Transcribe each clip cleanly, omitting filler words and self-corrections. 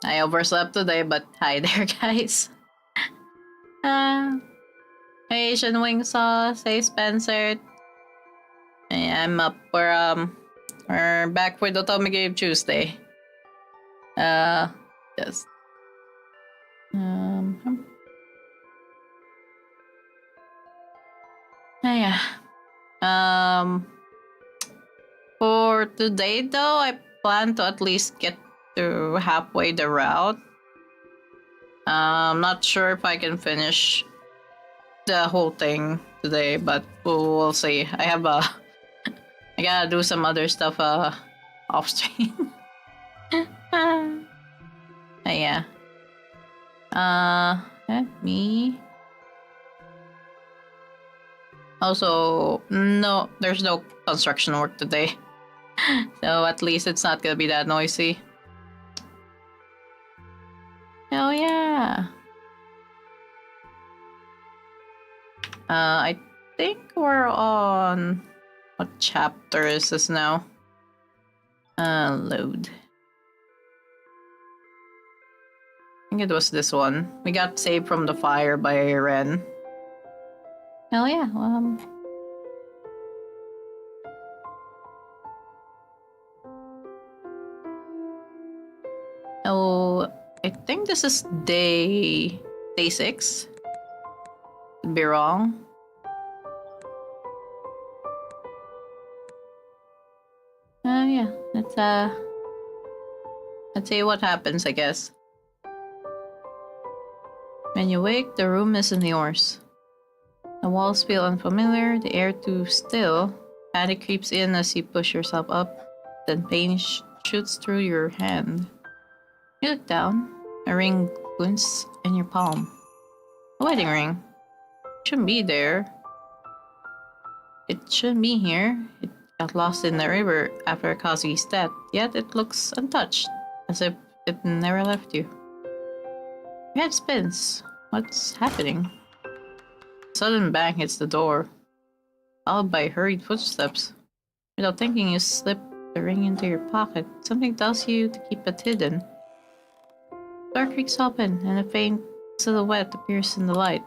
I overslept today, but hi there, guys. Hey, Asian wing sauce. Hey, Spencer. Hey, I'm up. We're back for the Otome Game Tuesday. Yes. Yeah. For today though, I plan to at least get to halfway the route. I'm not sure if I can finish the whole thing today, but we'll see. I gotta do some other stuff off stream. Yeah. Me. Also, no, there's no construction work today. So at least it's not gonna be that noisy. Hell yeah. I think we're on... What chapter is this now? Load. I think it was this one. We got saved from the fire by Ren. Hell yeah. Oh, I think this is day 6. Could be wrong. Yeah. Let's see what happens, I guess. When you wake, the room isn't yours. The walls feel unfamiliar, the air too still. Panic creeps in as you push yourself up, then pain shoots through your hand. You look down, a ring glints in your palm. A wedding ring. It shouldn't be there. It shouldn't be here. It got lost in the river after Kazuki's death, yet it looks untouched, as if it never left you. Your head spins. What's happening? A sudden bang hits the door, followed by hurried footsteps. Without thinking, you slip the ring into your pocket. Something tells you to keep it hidden. The door creaks open, and a faint silhouette appears in the light.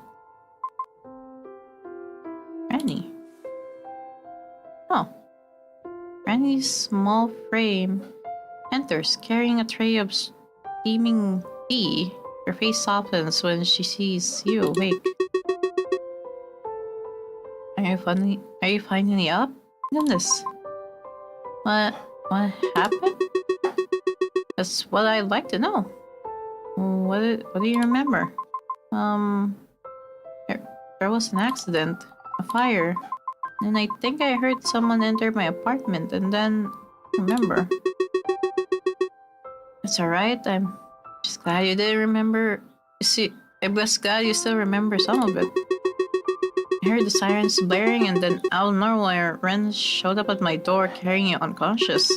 Granny. Oh. Granny's small frame enters, carrying a tray of steaming tea. Her face softens when she sees you awake. Are you finally up? Goodness. What happened? That's what I'd like to know. What do you remember? There was an accident, a fire, and I think I heard someone enter my apartment, and then remember. It's alright. I'm just glad you didn't remember. I'm just glad you still remember some of it. I heard the sirens blaring, and then out of nowhere, Ren showed up at my door carrying you unconscious.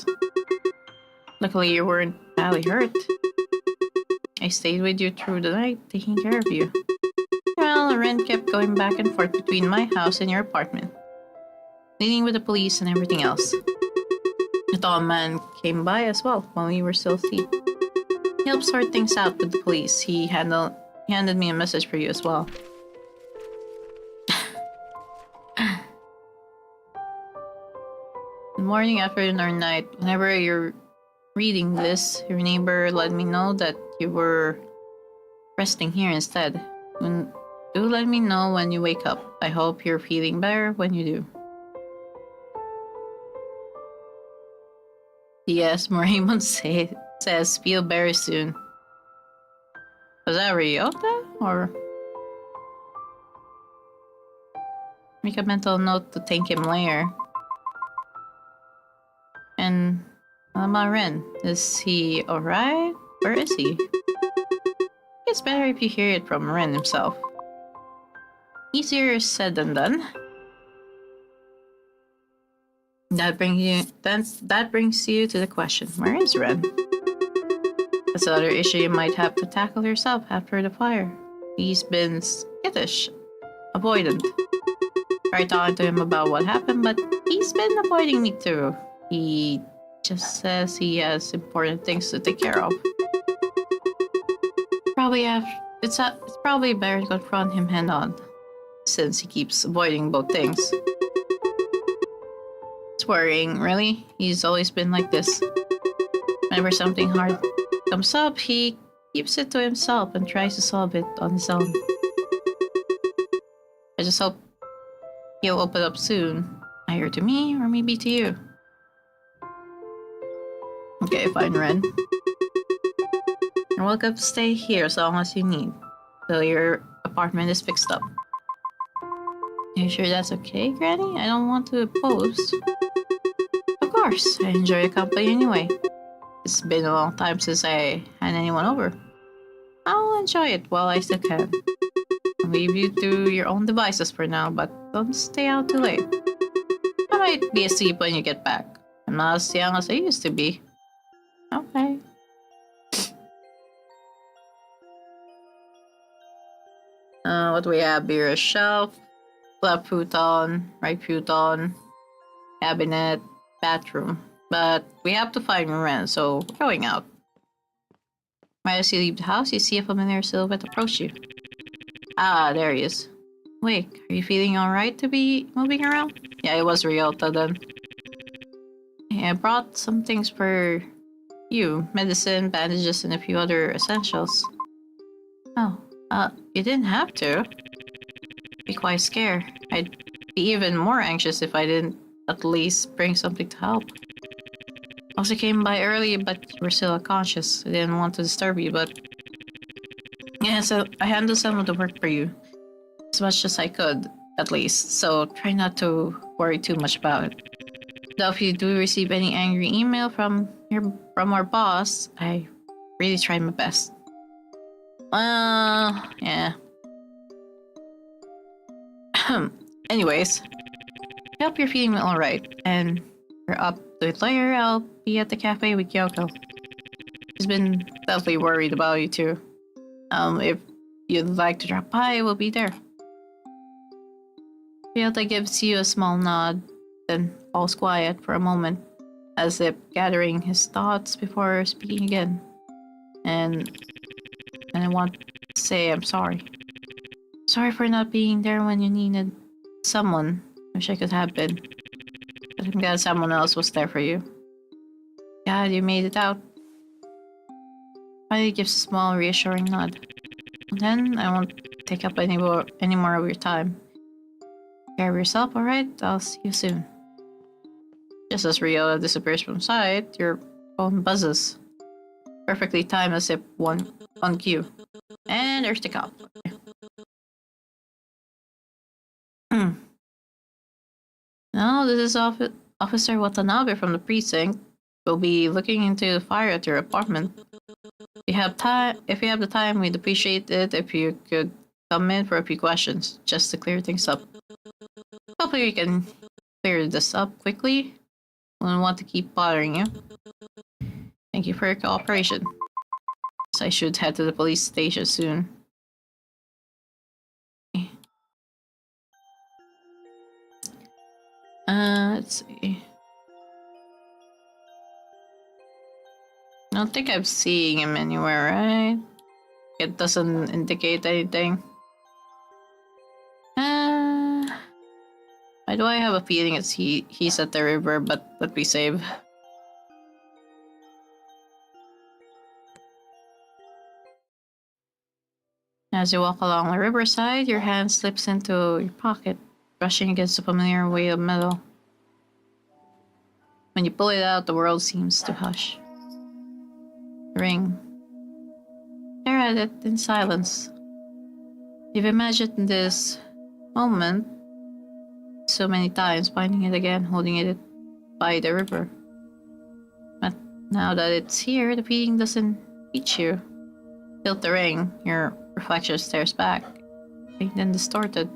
Luckily, you weren't badly hurt. I stayed with you through the night, taking care of you. Well, Ren kept going back and forth between my house and your apartment, dealing with the police and everything else. The tall man came by as well while we were still asleep. He helped sort things out with the police. He handed me a message for you as well. The morning, afternoon, or night, whenever you're reading this, your neighbor let me know that you were resting here instead. Do let me know when you wake up. I hope you're feeling better when you do. Yes, Raymond says feel better soon. Was that Ryota? Or make a mental note to thank him later. And what about Ren? Is he alright? Where is he? It's better if you hear it from Ren himself. Easier said than done. That brings you to the question, where is Ren? That's another issue you might have to tackle yourself after the fire. He's been skittish, avoidant. Tried talking to him about what happened, but he's been avoiding me too. He just says he has important things to take care of. It's probably better to confront him head on, since he keeps avoiding both things. It's worrying, really. He's always been like this. Whenever something hard comes up, he keeps it to himself and tries to solve it on his own. I just hope he'll open up soon, either to me or maybe to you. Okay, fine, Ren. You're welcome to stay here as long as you need, till your apartment is fixed up. Are you sure that's okay, Granny? I don't want to oppose. Of course, I enjoy your company anyway. It's been a long time since I had anyone over. I'll enjoy it while I still can. I'll leave you to your own devices for now, but don't stay out too late. I might be asleep when you get back. I'm not as young as I used to be. Okay. What do we have here? A shelf, left futon, right futon, cabinet, bathroom. But we have to find Ren, so we're going out. Right as you leave the house, you see a familiar silhouette approach you. Ah, there he is. Wait, are you feeling alright to be moving around? Yeah, it was Ryota then. Yeah, I brought some things for you. Medicine, bandages, and a few other essentials. Oh, you didn't have to. Be quite scared. I'd be even more anxious if I didn't at least bring something to help. Also came by early, but you were still unconscious. I didn't want to disturb you, but... Yeah, so I handled some of the work for you. As much as I could, at least. So try not to worry too much about it. Though if you do receive any angry email from our boss, I really tried my best. Yeah. Anyways, I hope you're feeling alright, and you're up to it later. I'll be at the cafe with Kyoko. She's been definitely worried about you too. If you'd like to drop by, we'll be there. Ryota gives you a small nod, then falls quiet for a moment, as if gathering his thoughts before speaking again. And I want to say I'm sorry. Sorry for not being there when you needed someone. Wish I could have been. But I'm glad someone else was there for you. God, you made it out. Finally gives a small, reassuring nod. And then I won't take up any more of your time. Take care of yourself, alright? I'll see you soon. Just as Ryota disappears from sight, your phone buzzes. Perfectly timed as if one on cue. And there's the cop. Now, this is Officer Watanabe from the precinct. We'll be looking into the fire at your apartment. If you have the time, we'd appreciate it if you could come in for a few questions, just to clear things up. Hopefully we can clear this up quickly. I don't want to keep bothering you. Thank you for your cooperation. So I should head to the police station soon. Let's see. I don't think I'm seeing him anywhere, right? It doesn't indicate anything. Why do I have a feeling it's he's at the river, but let me save. As you walk along the riverside, your hand slips into your pocket, brushing against a familiar weight of metal. When you pull it out, the world seems to hush. The ring. Stare at it in silence. You've imagined this moment so many times, finding it again, holding it by the river. But now that it's here, the feeling doesn't reach you. Tilt the ring, your reflection stares back, faint and distorted.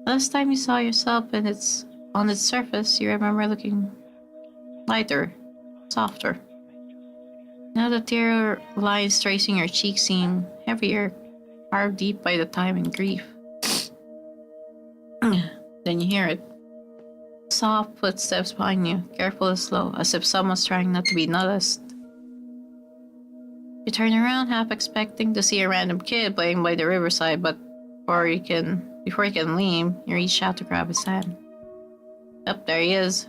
Last time you saw yourself and on its surface, you remember looking lighter, softer. Now the tear lines tracing your cheeks seem heavier, carved deep by the time and grief. Then you hear it. Soft footsteps behind you, careful and slow, as if someone's trying not to be noticed. You turn around, half expecting to see a random kid playing by the riverside, but before you can leave, you reach out to grab his hand. Yep, there he is.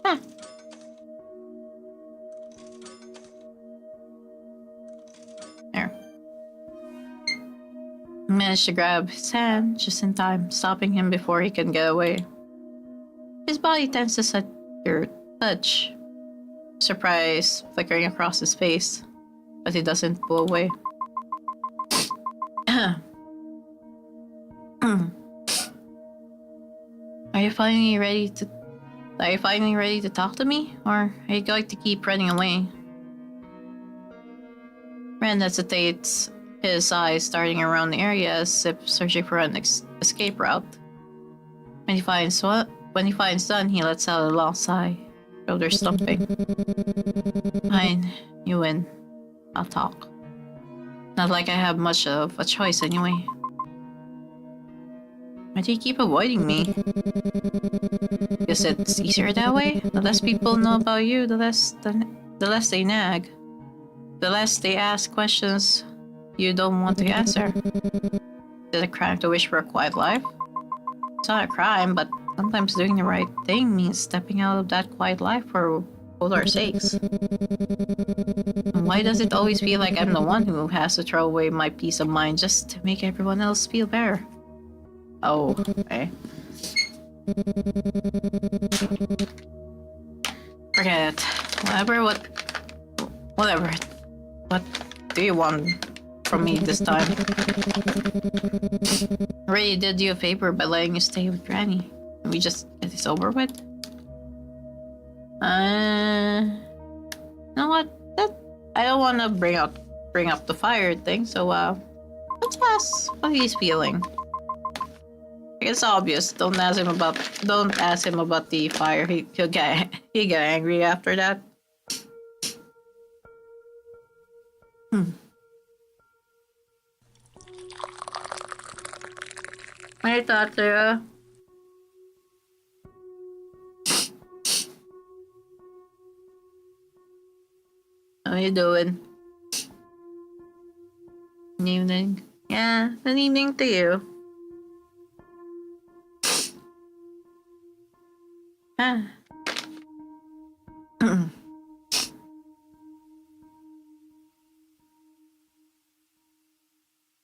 Huh. There. You managed to grab his hand just in time, stopping him before he can get away. His body tenses at your touch, surprise flickering across his face, but he doesn't pull away. Are you finally ready to talk to me, or are you going to keep running away? Ren hesitates, his eyes darting around the area as if searching for an escape route. When he finds done, he lets out a long sigh, shoulders slumping. Fine, you win. I'll talk. Not like I have much of a choice anyway. Why do you keep avoiding me? Guess it's easier that way? The less people know about you, the less they nag. The less they ask questions you don't want to answer. Is it a crime to wish for a quiet life? It's not a crime, but sometimes doing the right thing means stepping out of that quiet life for both our sakes. And why does it always feel like I'm the one who has to throw away my peace of mind just to make everyone else feel better? Oh, okay. Forget it. Whatever. What do you want from me this time? I already did you a favor by letting you stay with Granny. Can we just get this over with? You know what? I don't want to bring up the fire thing. So let's ask what he's feeling. It's obvious. Don't ask him about the fire. He'll get angry after that. I thought how you doing? Good evening. Yeah, good evening to you. Ah.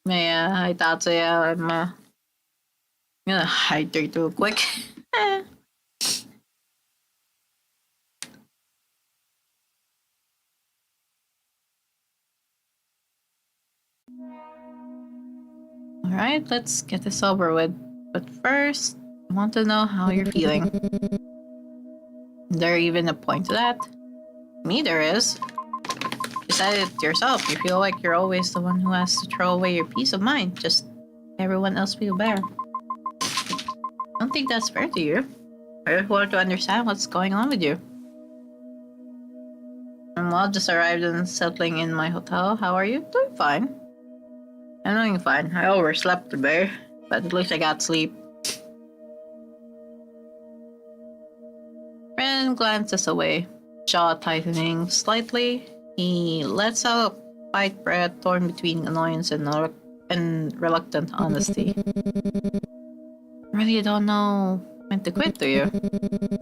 Yeah, I thought so. Yeah, I'm gonna hydrate real quick. Alright, let's get this over with. But first, I want to know how you're feeling. Is there even a point to that? Me, there is. You said it yourself. You feel like you're always the one who has to throw away your peace of mind. Just everyone else feel better. I don't think that's fair to you. I just want to understand what's going on with you. I'm well, just arrived and settling in my hotel. How are you? Doing fine. I'm doing fine. I overslept today, but at least I got sleep. Ren glances away, jaw tightening slightly. He lets out a quiet breath torn between annoyance and reluctant honesty. I really don't know when to quit, do you?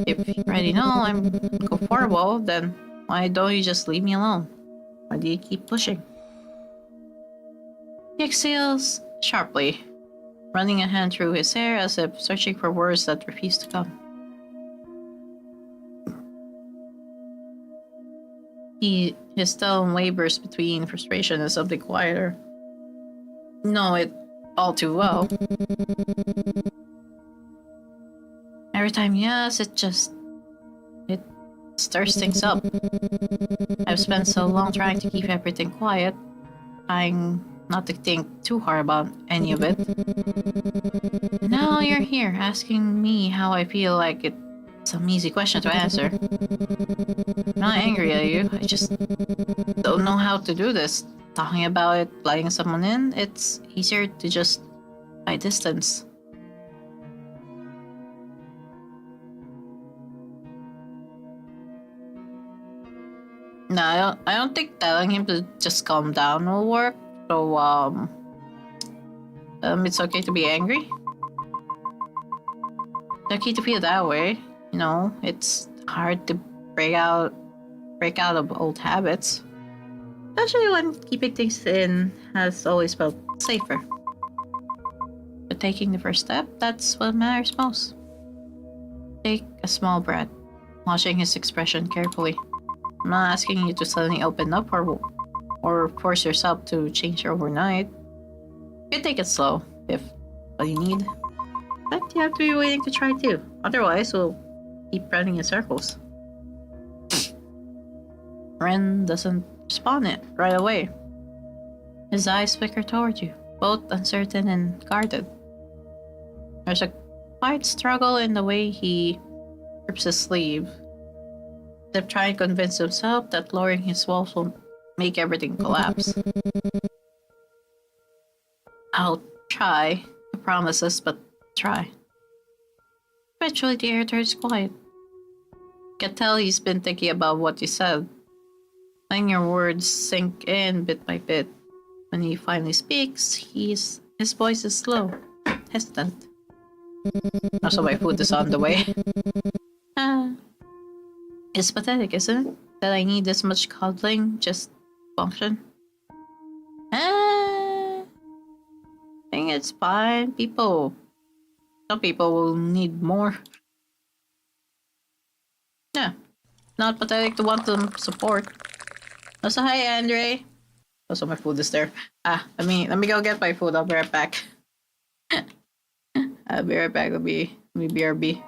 If you already know I'm conformable, then why don't you just leave me alone? Why do you keep pushing? He exhales sharply, running a hand through his hair as if searching for words that refuse to come. His tone wavers between frustration and something quieter. You know it all too well. Every time he asks, it stirs things up. I've spent so long trying to keep everything quiet, trying not to think too hard about any of it. And now you're here asking me how I feel like it's some easy question to answer. I'm not angry at you, I just don't know how to do this. Talking about it, letting someone in, it's easier to just by distance. No, I don't think telling him to just calm down will work. So it's okay to be angry. It's okay to feel that way. You know, it's hard to break out of old habits, especially when keeping things in has always felt safer. But taking the first step, that's what matters most. Take a small breath, watching his expression carefully. I'm not asking you to suddenly open up or force yourself to change overnight. You can take it slow if what you need. But you have to be willing to try too. Otherwise, we'll keep running in circles. Ren doesn't respond it right away. His eyes flicker toward you, both uncertain and guarded. There's a quiet struggle in the way he grips his sleeve, as if trying to convince himself that lowering his walls won't make everything collapse. I'll try, he promises, but try. Eventually, the air turns quiet. You can tell he's been thinking about what you said, letting your words sink in bit by bit. When he finally speaks, his voice is slow, hesitant. Also, my food is on the way. It's pathetic, isn't it? That I need this much cuddling just to function. I think it's fine. Some people will need more. Yeah, not pathetic to want some support. Also, hi, Andre. Also, my food is there. Let me go get my food. I'll be right back. I'll be right back. Let me BRB.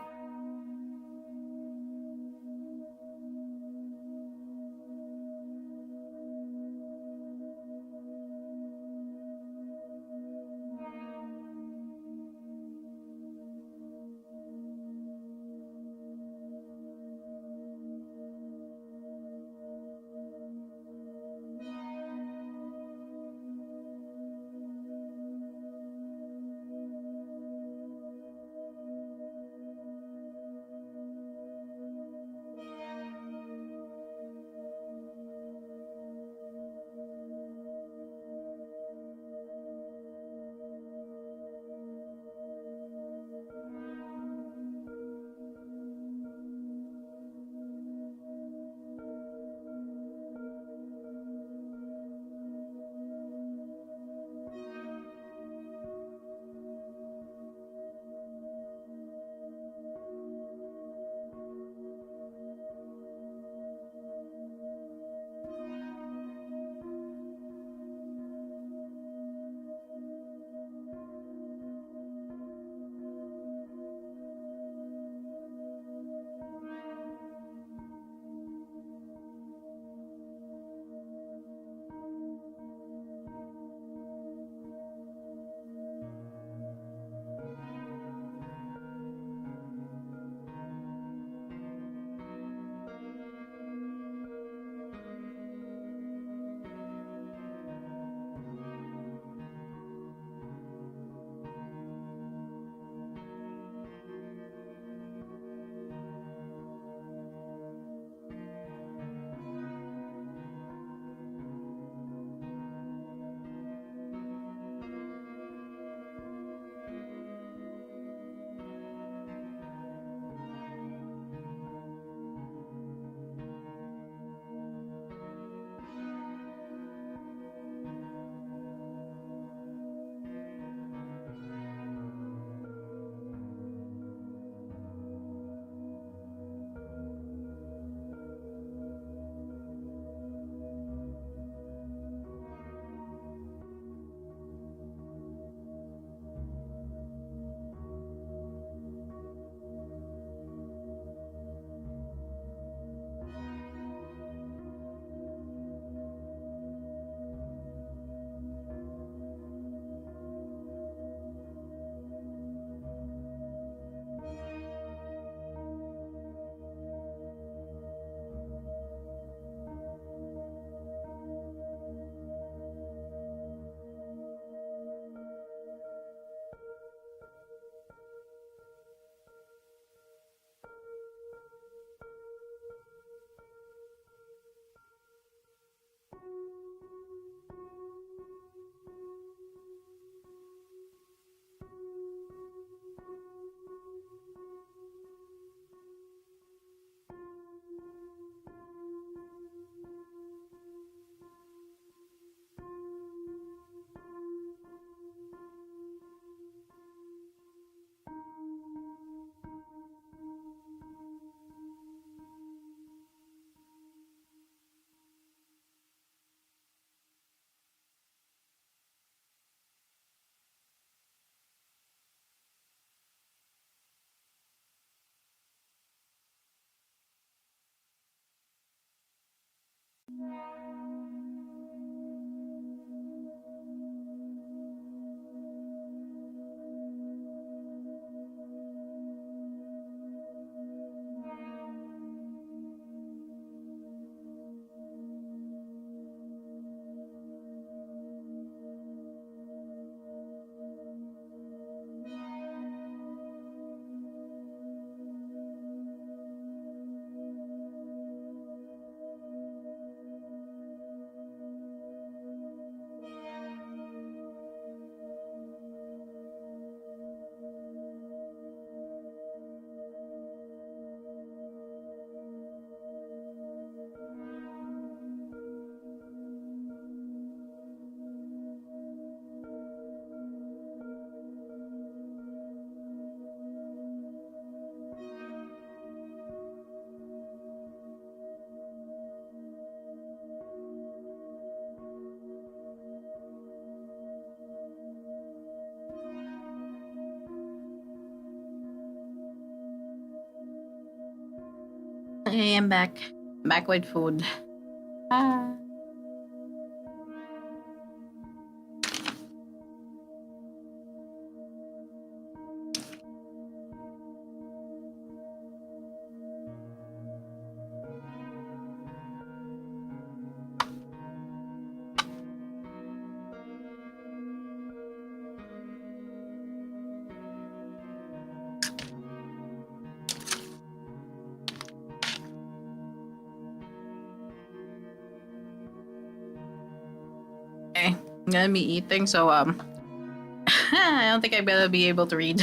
I am back. Back with food. Ah. Okay, I'm gonna be eating, so I don't think I'm gonna be able to read.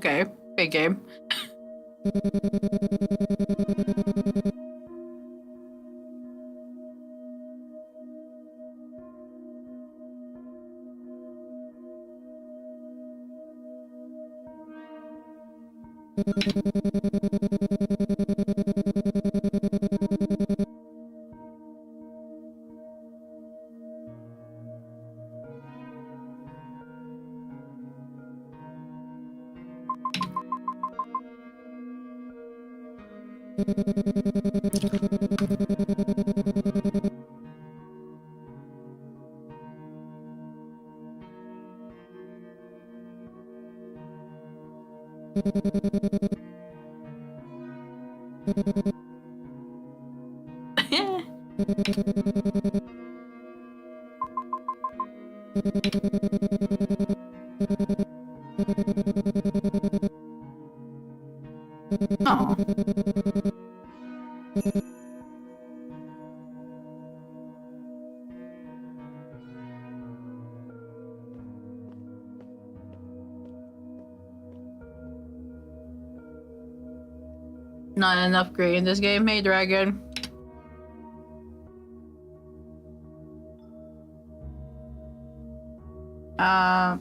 Okay, big game. Oh. Not enough gray in this game. Hey, dragon.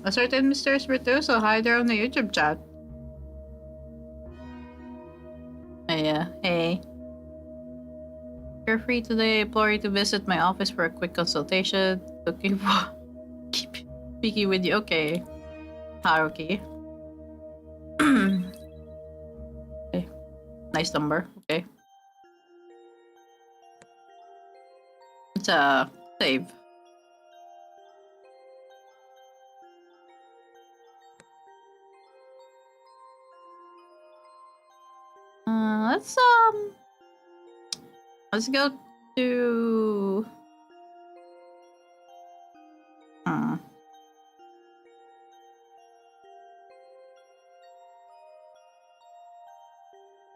A certain mysterious virtuoso hi there on the YouTube chat. Yeah, hey. You're free today. Implore you to visit my office for a quick consultation. Looking for keep speaking with you. Okay. Haruki. Okay. Nice number. Okay. It's a save. Let's go to I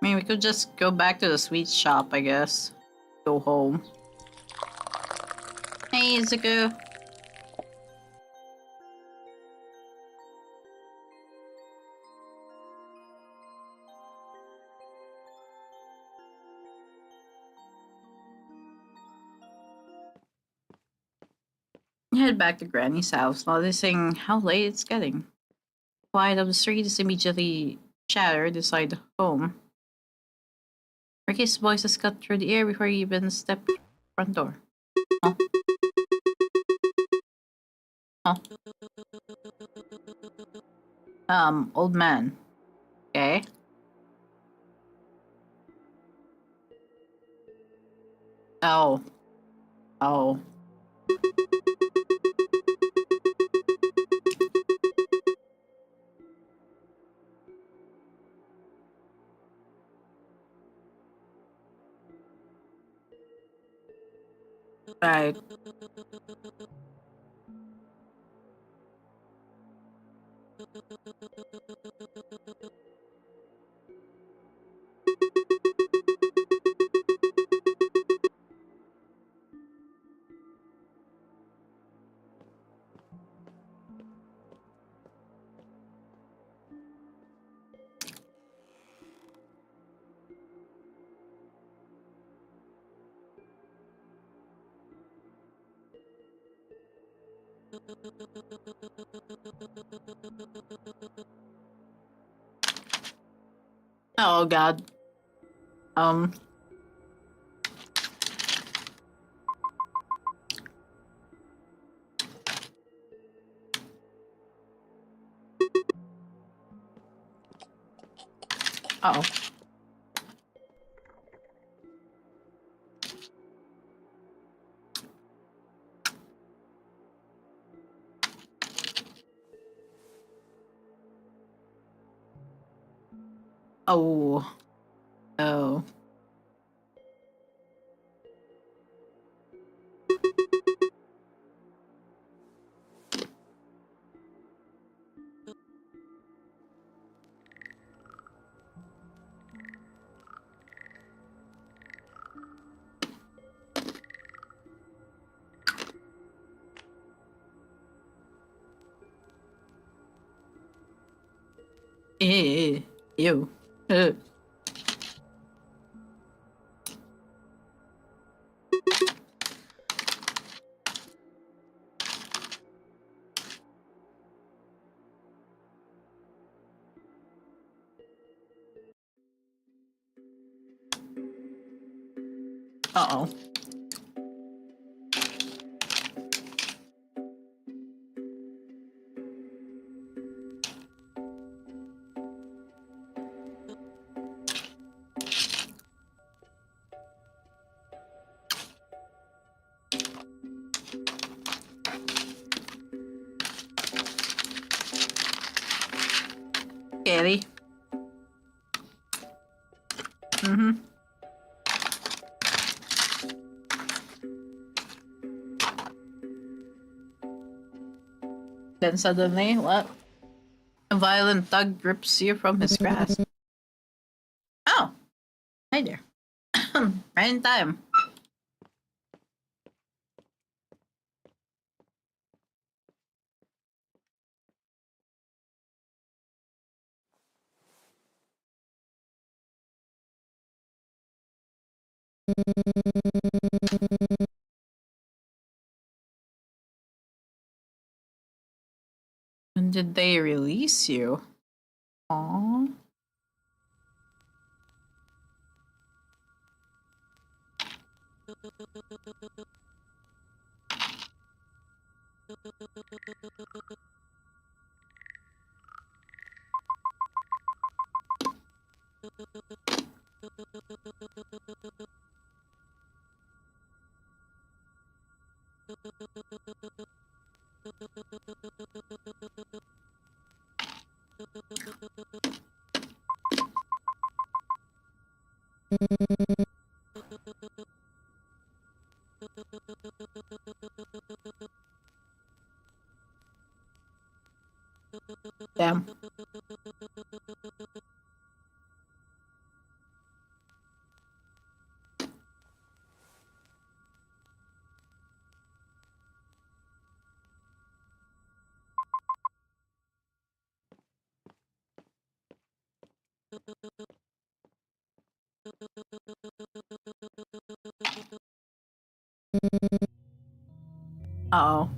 mean, we could just go back to the sweet shop, I guess. Go home. Hey, Izuku. Head back to Granny's house, noticing how late it's getting. Quiet of the street is immediately shattered inside the home. Ricky's voices cut through the air before he even stepped front door. Huh? Huh? Old man. Okay. Oh. Oh. Right. Oh god. Um. Uh oh. Oh. Oh. Ew. Uh-oh. Scary. Mm-hmm. Then suddenly, what? A violent tug grips you from his grasp. Oh, hi there. Right in time. When did they release you? Aww. Damn. Uh-oh.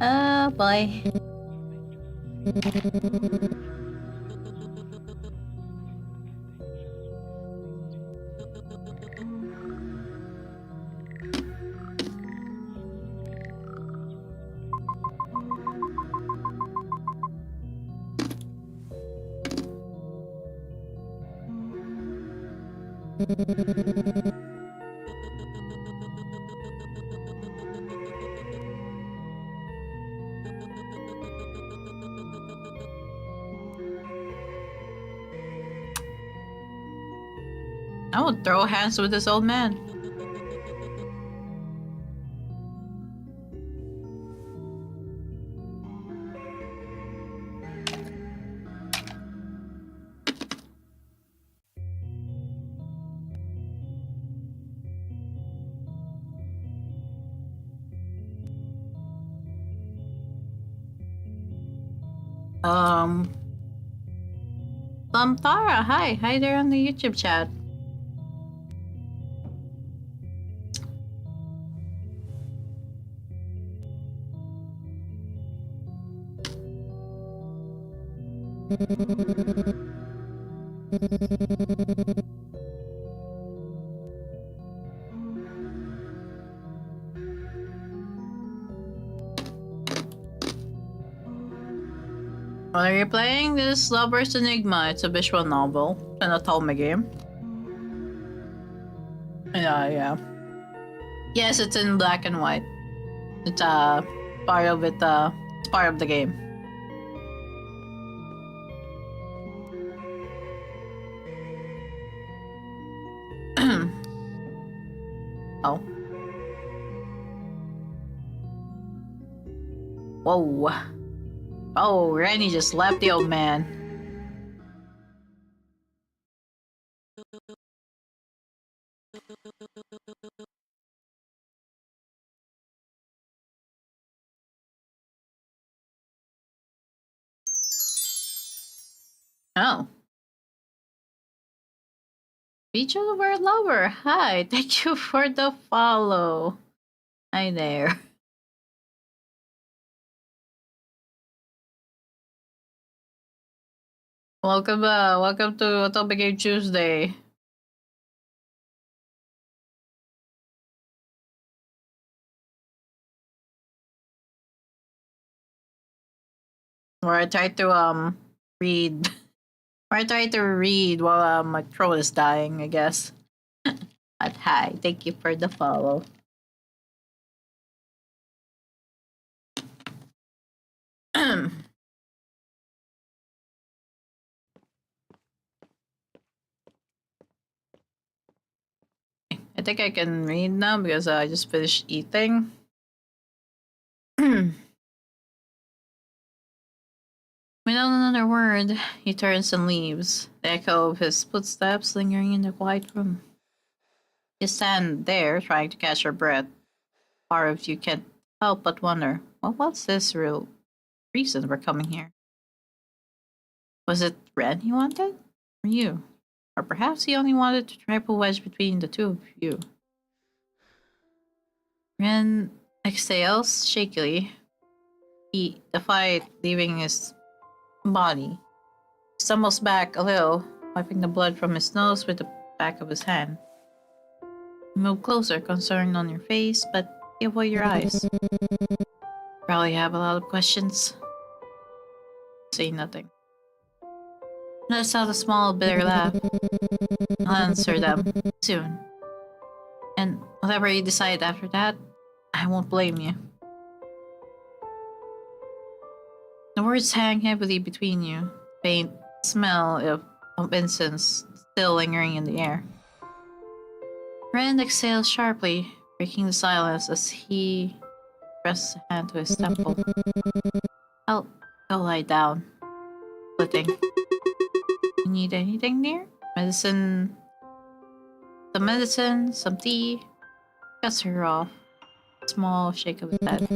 Oh boy. I would throw hands with this old man. Tara, hi there on the YouTube chat. What are you playing? This Lover's Enigma. It's a visual novel. It's an otome game. Yeah. Yes, it's in black and white. It's part of it. It's part of the game. Oh. Whoa. Oh, Rennie just left the old man. Oh. Vtuber lover, hi. Thank you for the follow. Hi there. Welcome to Otome Game Tuesday. Where I try to read. Where I try to read while my throat is dying, I guess. But hi, thank you for the follow. I think I can read now because I just finished eating. Without another word. Unheard, he turns and leaves, the echo of his footsteps lingering in the quiet room. You stand there, trying to catch your breath. Part of you can't help but wonder, well, what's his real reason for coming here? Was it Ren he wanted? Or you? Or perhaps he only wanted to trap a wedge between the two of you. Ren exhales shakily. He defied leaving his body. He stumbles back a little, wiping the blood from his nose with the back of his hand. You move closer, concern on your face, but you avoid your eyes. Probably have a lot of questions. Say nothing. Let's out a small bitter laugh. I'll answer them soon. And whatever you decide after that, I won't blame you. The words hang heavily between you, faint smell of incense still lingering in the air. Rand exhales sharply, breaking the silence as he presses a hand to his temple. I'll go lie down. Flitting. You need anything near? Medicine? Some medicine, some tea. Cuts her off. Small shake of his head.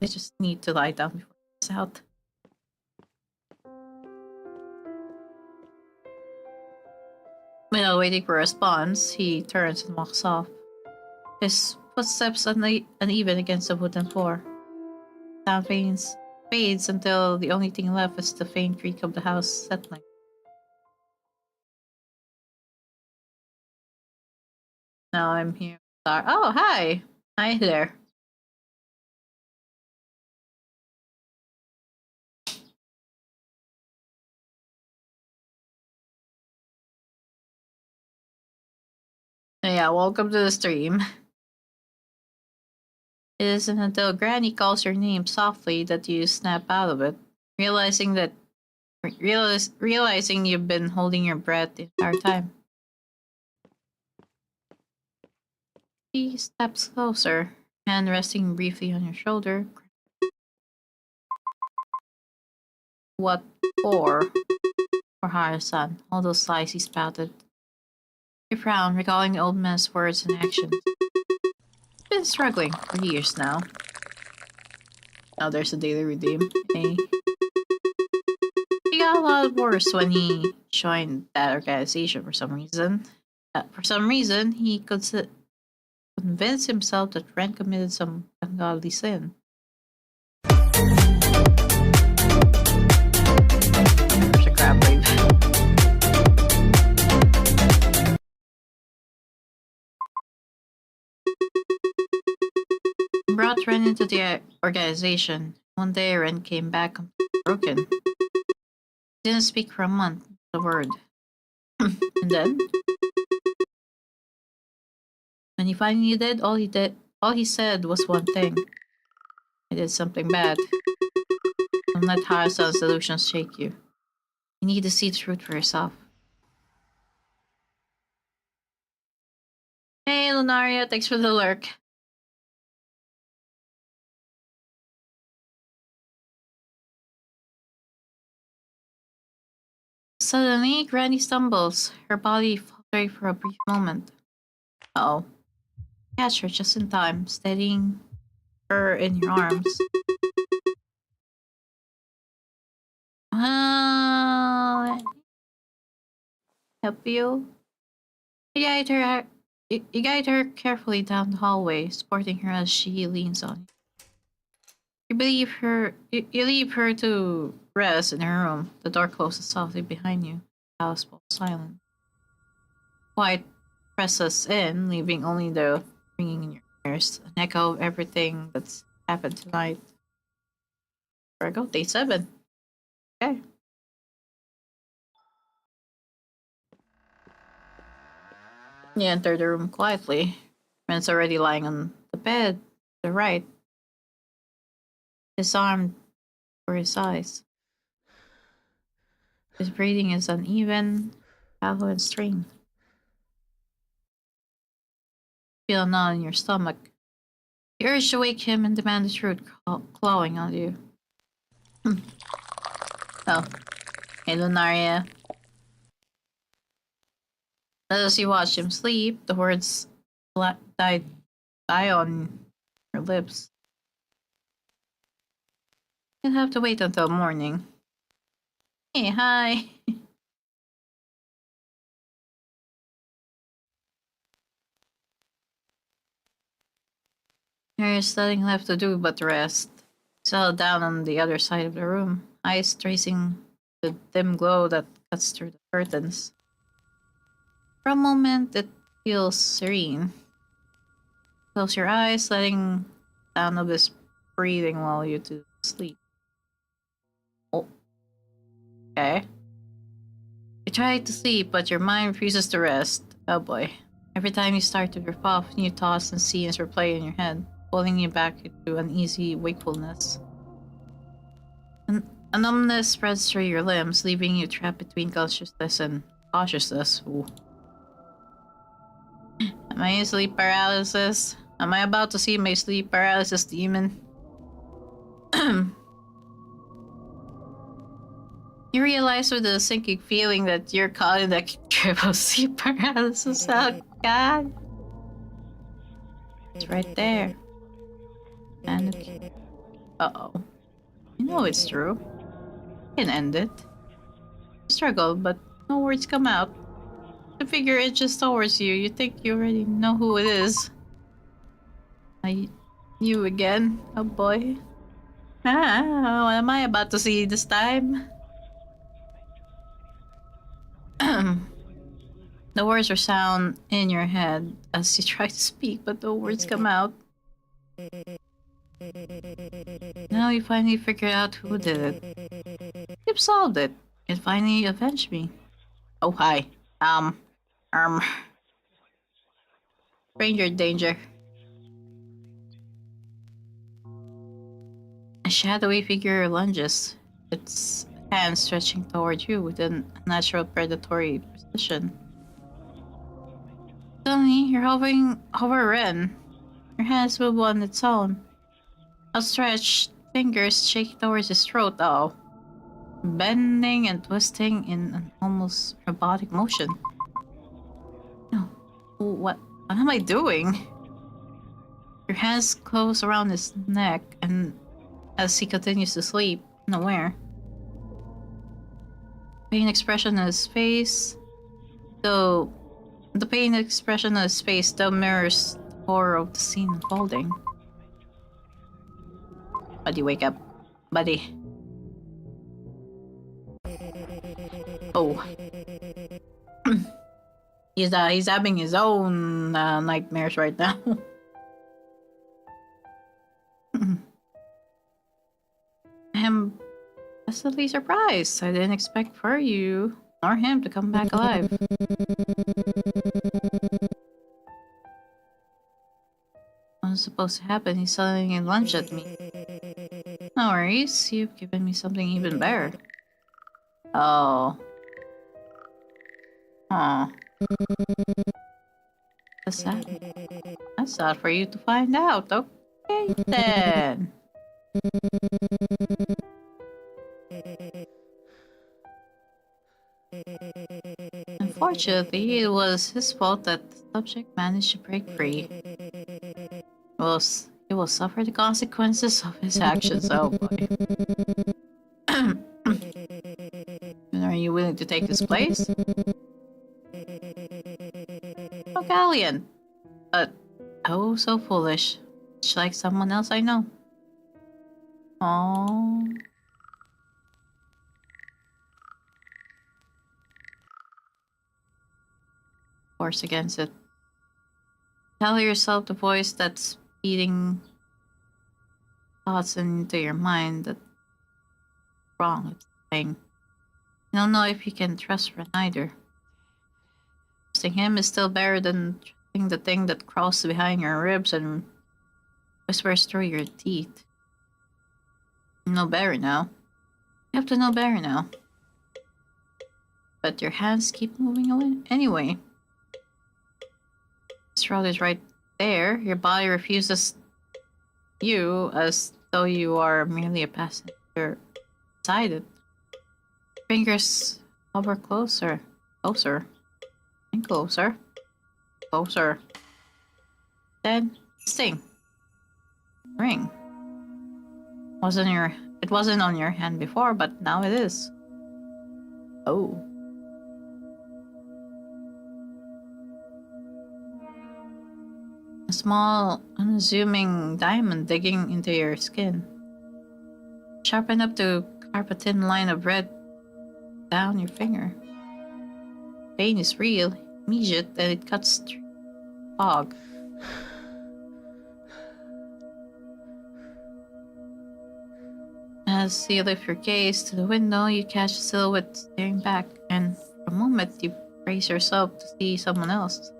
I just need to lie down before it's out. Without waiting for a response, he turns and walks off. His footsteps uneven against the wooden floor. Sound fades until the only thing left is the faint creak of the house settling. Now I'm here. Oh, hi! Hi there. Yeah, welcome to the stream. It isn't until Granny calls your name softly that you snap out of it, realizing you've been holding your breath the entire time. She steps closer, hand resting briefly on your shoulder. What for? For Hara-san, all those lies he spouted. You frown, recalling the old man's words and actions. He's been struggling for years now. Now there's a daily redeem. Hey. He got a lot worse when he joined that organization for some reason. He could convince himself that Ren committed some ungodly sin. There's a crab wave. Brought Ren into the organization. One day Ren came back completely broken. He didn't speak for a month, not a word. And then, when he finally did, all he said was one thing. I did something bad. Don't let Hara-san's delusions shake you. You need to see the truth for yourself. Hey, Lunaria, thanks for the lurk. Suddenly, Granny stumbles, her body faltering for a brief moment. Uh-oh. Catch her just in time, steadying her in your arms. Help you? You guide her carefully down the hallway, supporting her as she leans on you. You leave her to rest in her room. The door closes softly behind you. The house falls silent. Quiet presses in, leaving only the ringing in your ears, an echo of everything that's happened tonight. There we go, day 7. Okay. You enter the room quietly. Ren's already lying on the bed, to the right. His arm for his eyes. His breathing is uneven, shallow and strained. Feel a knot in your stomach. You urge to wake him and demand the truth, clawing on you. Oh, Hey, Lunaria. As you watch him sleep, the words die on your lips. You'll have to wait until morning. Hey, hi. There's nothing left to do but rest. Settle down on the other side of the room, eyes tracing the dim glow that cuts through the curtains. For a moment, it feels serene. Close your eyes, letting the sound of his breathing while you two sleep. Oh, okay. You try to sleep, but your mind refuses to rest. Oh boy. Every time you start to drift off, new thoughts and scenes replay in your head, pulling you back into uneasy wakefulness. A numbness spreads through your limbs, leaving you trapped between consciousness and cautiousness. Ooh. Am I in sleep paralysis? Am I about to see my sleep paralysis demon? You realize with a sinking feeling that you're caught in that trip of sleep paralysis. Oh god. It's right there. And uh-oh. You know it's true. You can end it. You struggle, but no words come out. The figure edges towards you. You think you already know who it is. You again? Oh boy. Ah, what am I about to see this time? The words resound in your head as you try to speak, but no words come out. Now you finally figured out who did it. You've solved it. You finally avenged me. Oh, hi. Um, stranger danger. A shadowy figure lunges, its hands stretching toward you with a natural predatory precision. Suddenly, you're hovering over Ren. Your hands move on its own. Outstretched fingers shake towards his throat, bending and twisting in an almost robotic motion. No, what am I doing? Your hands close around his neck, and as he continues to sleep, unaware. Pain expression on his face, though the pain expression on his face still mirrors the horror of the scene unfolding. Buddy, wake up. Buddy. Oh. He's having his own nightmares right now. I'm pleasantly surprised. I didn't expect for you or him to come back alive. What was supposed to happen? He suddenly lunged at me. No worries, you've given me something even better. Oh. Aw. That's sad. That's sad for you to find out. Okay, then. Unfortunately, it was his fault that the subject managed to break free. He will suffer the consequences of his actions. Oh boy. Are you willing to take this place? Oh, Galleon! Oh, so foolish. Much like someone else I know. Aww. Force against it. Tell yourself the voice that's feeding thoughts into your mind that's wrong. It's saying, you don't know if you can trust Ren either. Trusting him is still better than trusting the thing that crawls behind your ribs and whispers through your teeth. You know better now. You have to know better now. But your hands keep moving away anyway. His throat is right there. Your body refuses you as though you are merely a passenger inside it. Fingers hover closer, closer, and closer, closer. Then sting. Ring. It wasn't on your hand before, but now it is. Oh. A small, unassuming diamond digging into your skin. Sharp enough to carve a thin line of red down your finger. Pain is real, immediate, and it cuts through fog. As you lift your gaze to the window, you catch a silhouette staring back, and for a moment you brace yourself to see someone else.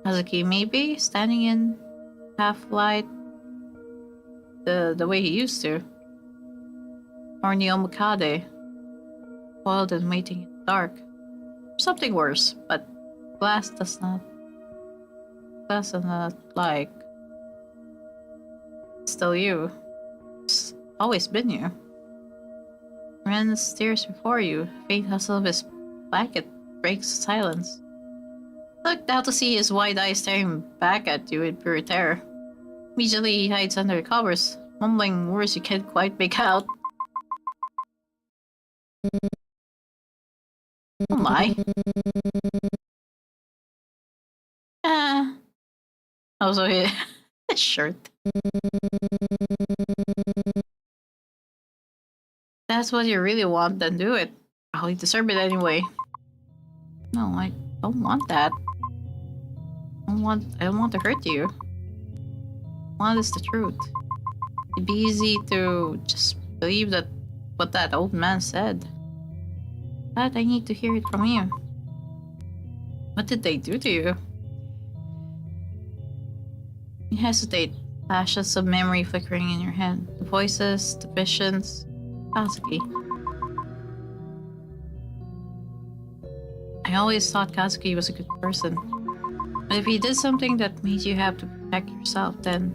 Kazuki, maybe, standing in half light the way he used to. Or Neomukade, coiled and waiting in the dark. Something worse, but glass does not like. Still you. It's always been you. Ren stares before you. Faint hustle of his blanket breaks the silence. Looked out to see his wide eyes staring back at you in pure terror. Immediately he hides under the covers, mumbling words you can't quite make out. Oh my. Also his shirt. That's what you really want, then do it. Probably deserve it anyway. No, I don't want that. I don't want to hurt you. What is the truth? It'd be easy to just believe that what that old man said. But I need to hear it from you. What did they do to you? You hesitate, flashes of memory flickering in your head. The voices, the visions. Kazuki. I always thought Kazuki was a good person. But if he did something that made you have to protect yourself, then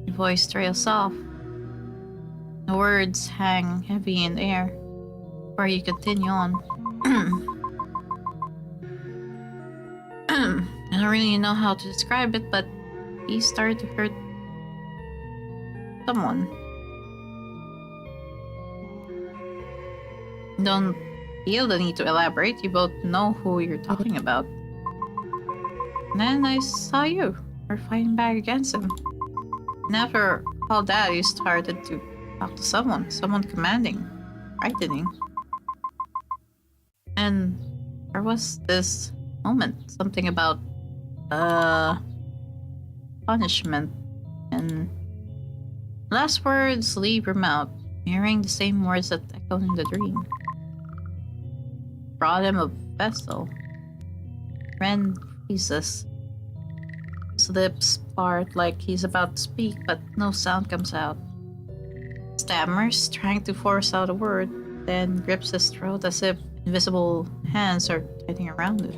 your voice trails off. The words hang heavy in the air, where you continue on. I don't really know how to describe it, but he started to hurt someone. Don't feel the need to elaborate, you both know who you're talking about. And then I saw you were fighting back against him. And after all that, you started to talk to someone commanding, frightening. And there was this moment, something about punishment, and last words leave your mouth, mirroring the same words that echoed in the dream. Brought him a vessel. Ren freezes. His lips part like he's about to speak, but no sound comes out. Stammers, trying to force out a word, then grips his throat as if invisible hands are tightening around it.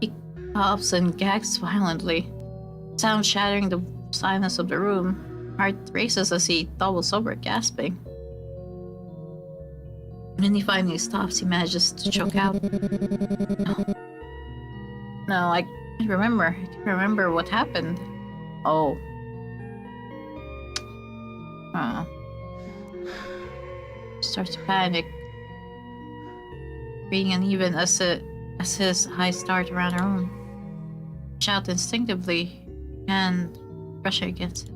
He coughs and gags violently, sound shattering the silence of the room. Heart races as he doubles over, gasping. When he finally stops, he manages to choke out. No, I can't remember. I can't remember what happened. Oh. Starts to panic, being uneven as his eyes start around her own. Shout instinctively and brushing against it.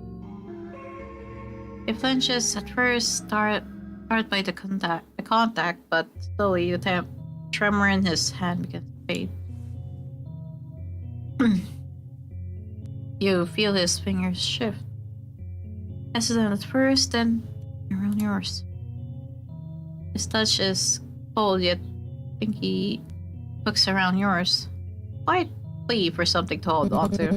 He flinches at first, started by the contact, but slowly the tremor in his hand begins to fade. You feel his fingers shift. Hesitant at first, then around yours. His touch is cold yet pinky hooks around yours. Quite plea for something to hold on to.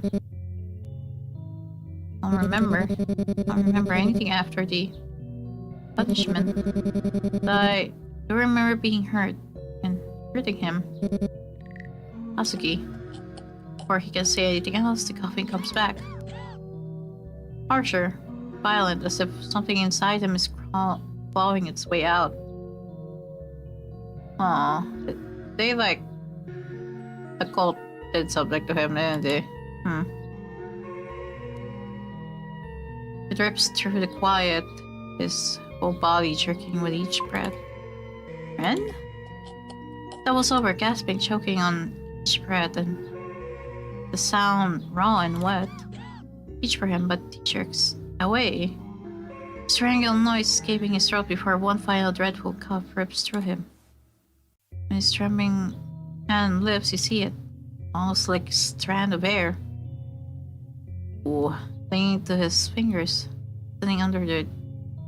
I don't remember anything after the punishment. But I do remember being hurt and hurting him. Kazuki. Before he can say anything else, the coughing comes back. Harsher, violent, as if something inside him is clawing its way out. Aw, they like a cult did something to him, didn't they? It rips through the quiet, his whole body jerking with each breath. Ren? Doubles over, gasping, choking on each breath, and the sound raw and wet. Reach for him, but he jerks away. Strangled noise escaping his throat before one final dreadful cough rips through him. When his trembling hand lifts, you see it, almost like a strand of hair. Ooh, clinging to his fingers, sitting under the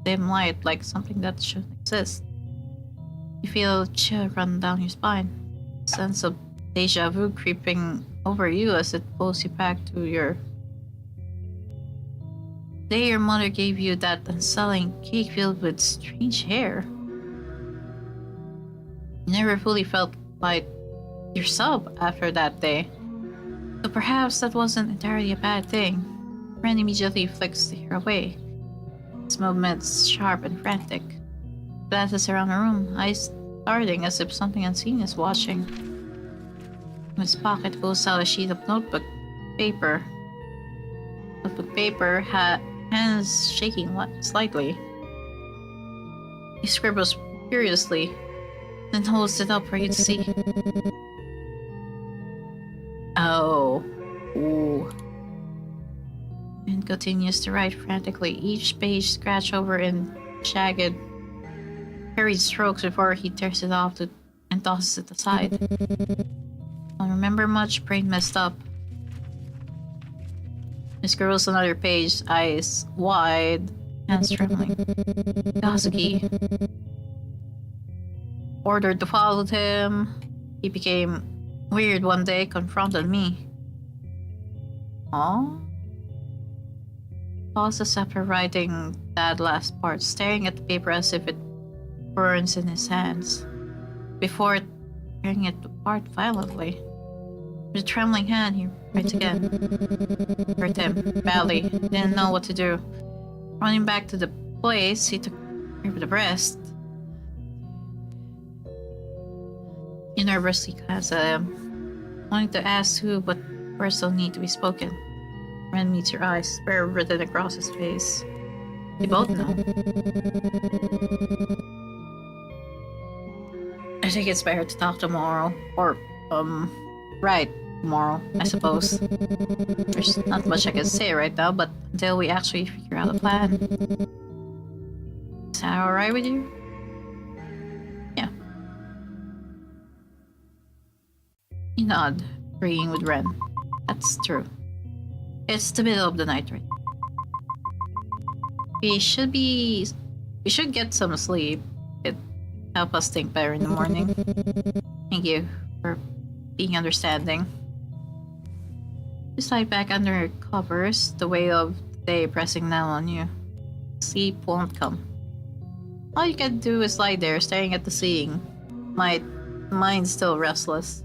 dim light like something that shouldn't exist. You feel a chill run down your spine, a sense of deja vu creeping over you as it pulls you back to your day your mother gave you that unsettling cake filled with strange hair. You never fully felt like yourself after that day. So perhaps that wasn't entirely a bad thing. Ren immediately flicks the hair away. His movements sharp and frantic. Glances around the room, eyes starting as if something unseen is watching. From his pocket pulls out a sheet of notebook paper. Hands shaking slightly. He scribbles furiously, then holds it up for you to see. Oh. Ooh. And continues to write frantically, each page scratched over in jagged, hurried strokes before he tears it off and tosses it aside. Don't remember much, brain messed up. He scribbles another page, eyes wide, hands trembling. Kazuki ordered to follow him. He became weird one day, confronted me. Aww? Pauses after writing that last part, staring at the paper as if it burns in his hands, before tearing it apart violently. With a trembling hand, he writes again. Hurt him badly. Didn't know what to do. Running back to the place, he took her by the breast. He nervously glanced at him, wanting to ask who, but words don't need to be spoken. Ren meets your eyes, despair written across his face. They both know. I think it's better to talk tomorrow. Or, right, tomorrow, I suppose. There's not much I can say right now, but until we actually figure out a plan. Is that alright with you? Yeah. You nod, agreeing with Ren. That's true. It's the middle of the night, right? We should get some sleep. It help us think better in the morning. Thank you for being understanding. You slide back under covers, the weight of the day pressing down on you. Sleep won't come. All you can do is lie there, staring at the ceiling. My mind's still restless.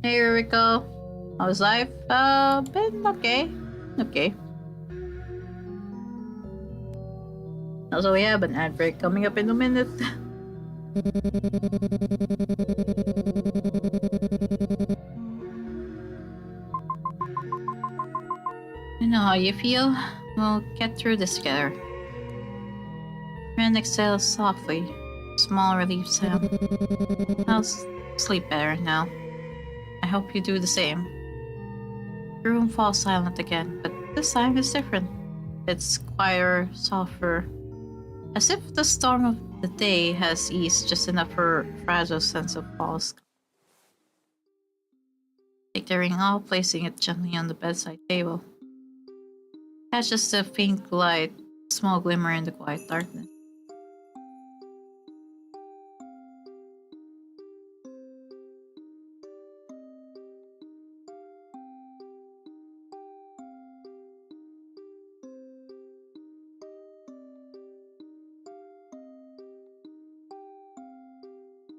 Hey, Rico. How's life? Been okay. Okay. Also, we have an ad break coming up in a minute. You know how you feel? We'll get through this together. Ren exhales softly. Small relief sound. I'll sleep better now. I hope you do the same. The room falls silent again, but this time it's different. It's quieter, softer, as if the storm of the day has eased just enough for a fragile sense of pause. Take the ring off, placing it gently on the bedside table. Catches the faint light, a small glimmer in the quiet darkness.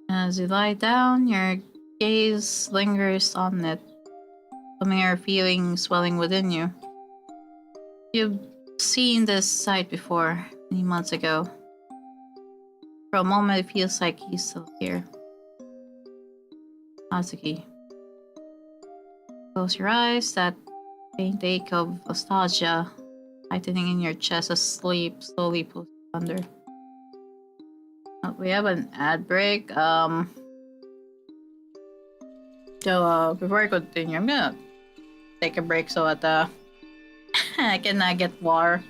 As you lie down, your gaze lingers on it, familiar feeling swelling within you. You seen this site before many months ago. For a moment, it feels like he's still here. Natsuki. Close your eyes. That faint ache of nostalgia tightening in your chest as sleep slowly pulls you under. We have an ad break. So before I continue, I'm gonna take a break so that I can get water.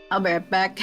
I'll be right back.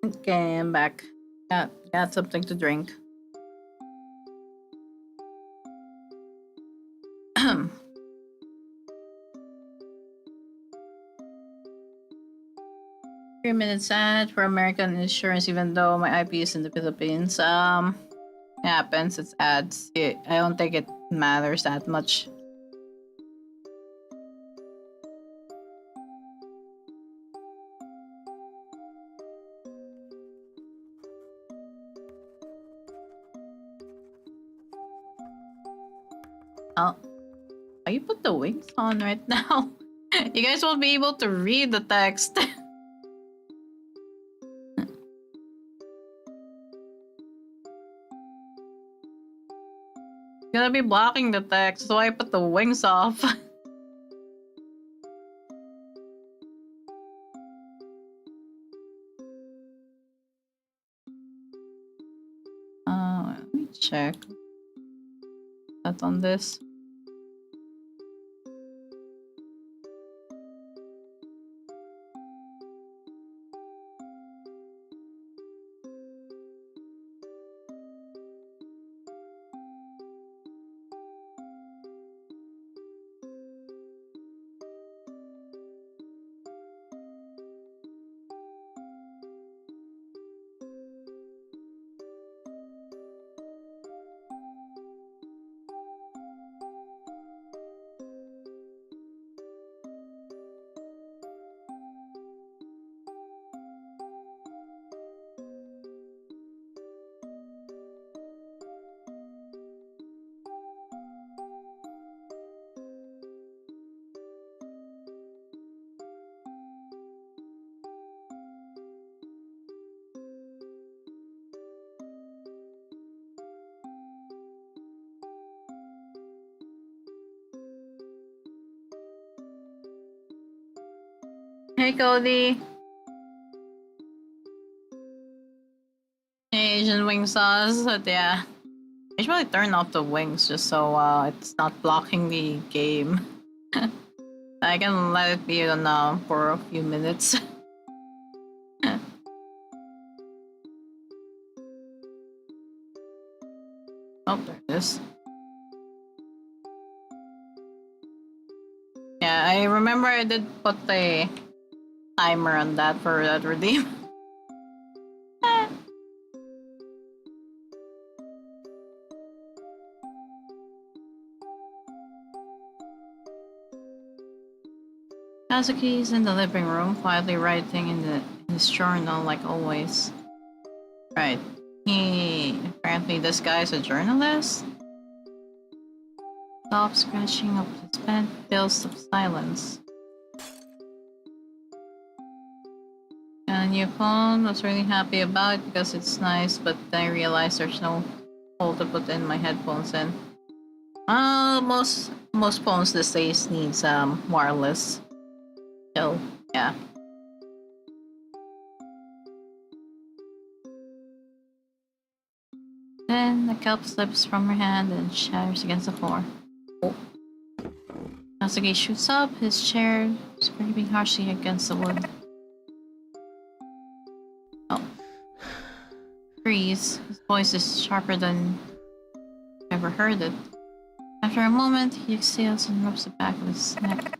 Okay, I'm back. Got something to drink. Minutes ad for American insurance, even though my IP is in the Philippines. It happens. It's ads. I don't think it matters that much. Oh, you put the wings on right now. You guys won't be able to read the text. Gonna be blocking the text, so I put the wings off. Let me check that on this. Hey, Cody. Hey, Asian wing sauce. But yeah, I usually turn off the wings just so it's not blocking the game. I can let it be on for a few minutes. Oh, there it is. Yeah, I remember I did put a timer on that for that redeem. Kazuki's in the living room, quietly writing in his journal like always. Right. Apparently this guy's a journalist. Stop scratching up his pen, fills of silence. And new phone, I was really happy about it because it's nice, but then I realized there's no hole to put in my headphones in. Most phones these days needs wireless. So yeah. Then the cup slips from her hand and shatters against the floor. Oh. Natsuki shoots up, his chair scraping harshly against the wood. Oh. Freeze. His voice is sharper than I've ever heard it. After a moment, he exhales and rubs the back of his neck.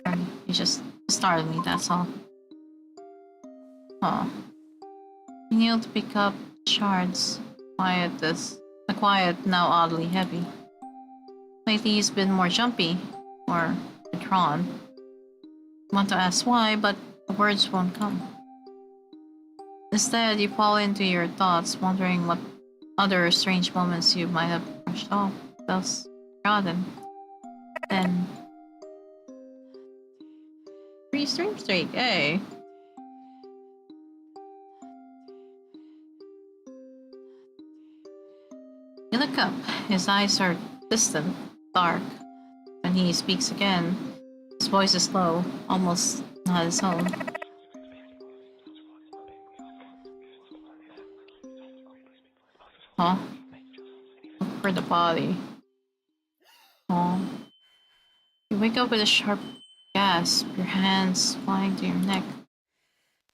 Sorry, he just startled me, that's all. Oh. He kneeled to pick up shards. The quiet, now oddly heavy. Lately he's been more jumpy, more withdrawn. I want to ask why, but the words won't come. Instead, you fall into your thoughts, wondering what other strange moments you might have brushed off, thus forgotten. Then 3 stream streak, hey! You look up. His eyes are distant, dark. When he speaks again, his voice is low, almost not his own. Huh? Look for the body. Oh. You wake up with a sharp gasp, your hands flying to your neck.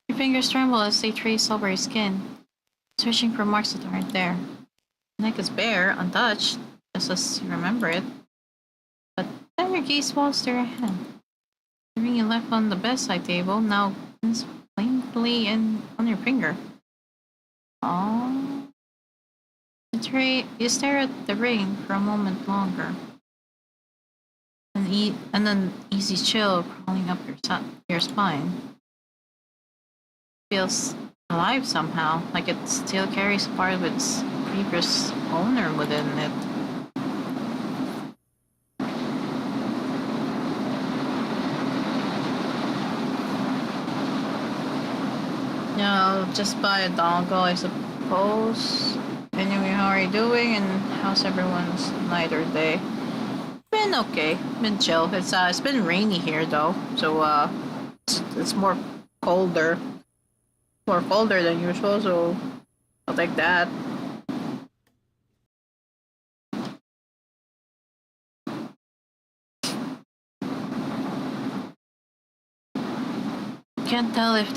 Your fingers tremble as they trace over your skin, searching for marks that aren't there. The neck is bare, untouched, just as you remember it. But then your gaze falls to your hand. The ring you left on the bedside table now glistens plainly on your finger. Oh. You stare at the ring for a moment longer. And an easy chill crawling up your spine. Feels alive somehow, like it still carries part of its previous owner within it. Yeah, I'll just buy a dongle, I suppose. Anyway, how are you doing? And how's everyone's night or day? Been okay, been chill. It's been rainy here though, so it's more colder, than usual. So I'll take that. Can't tell if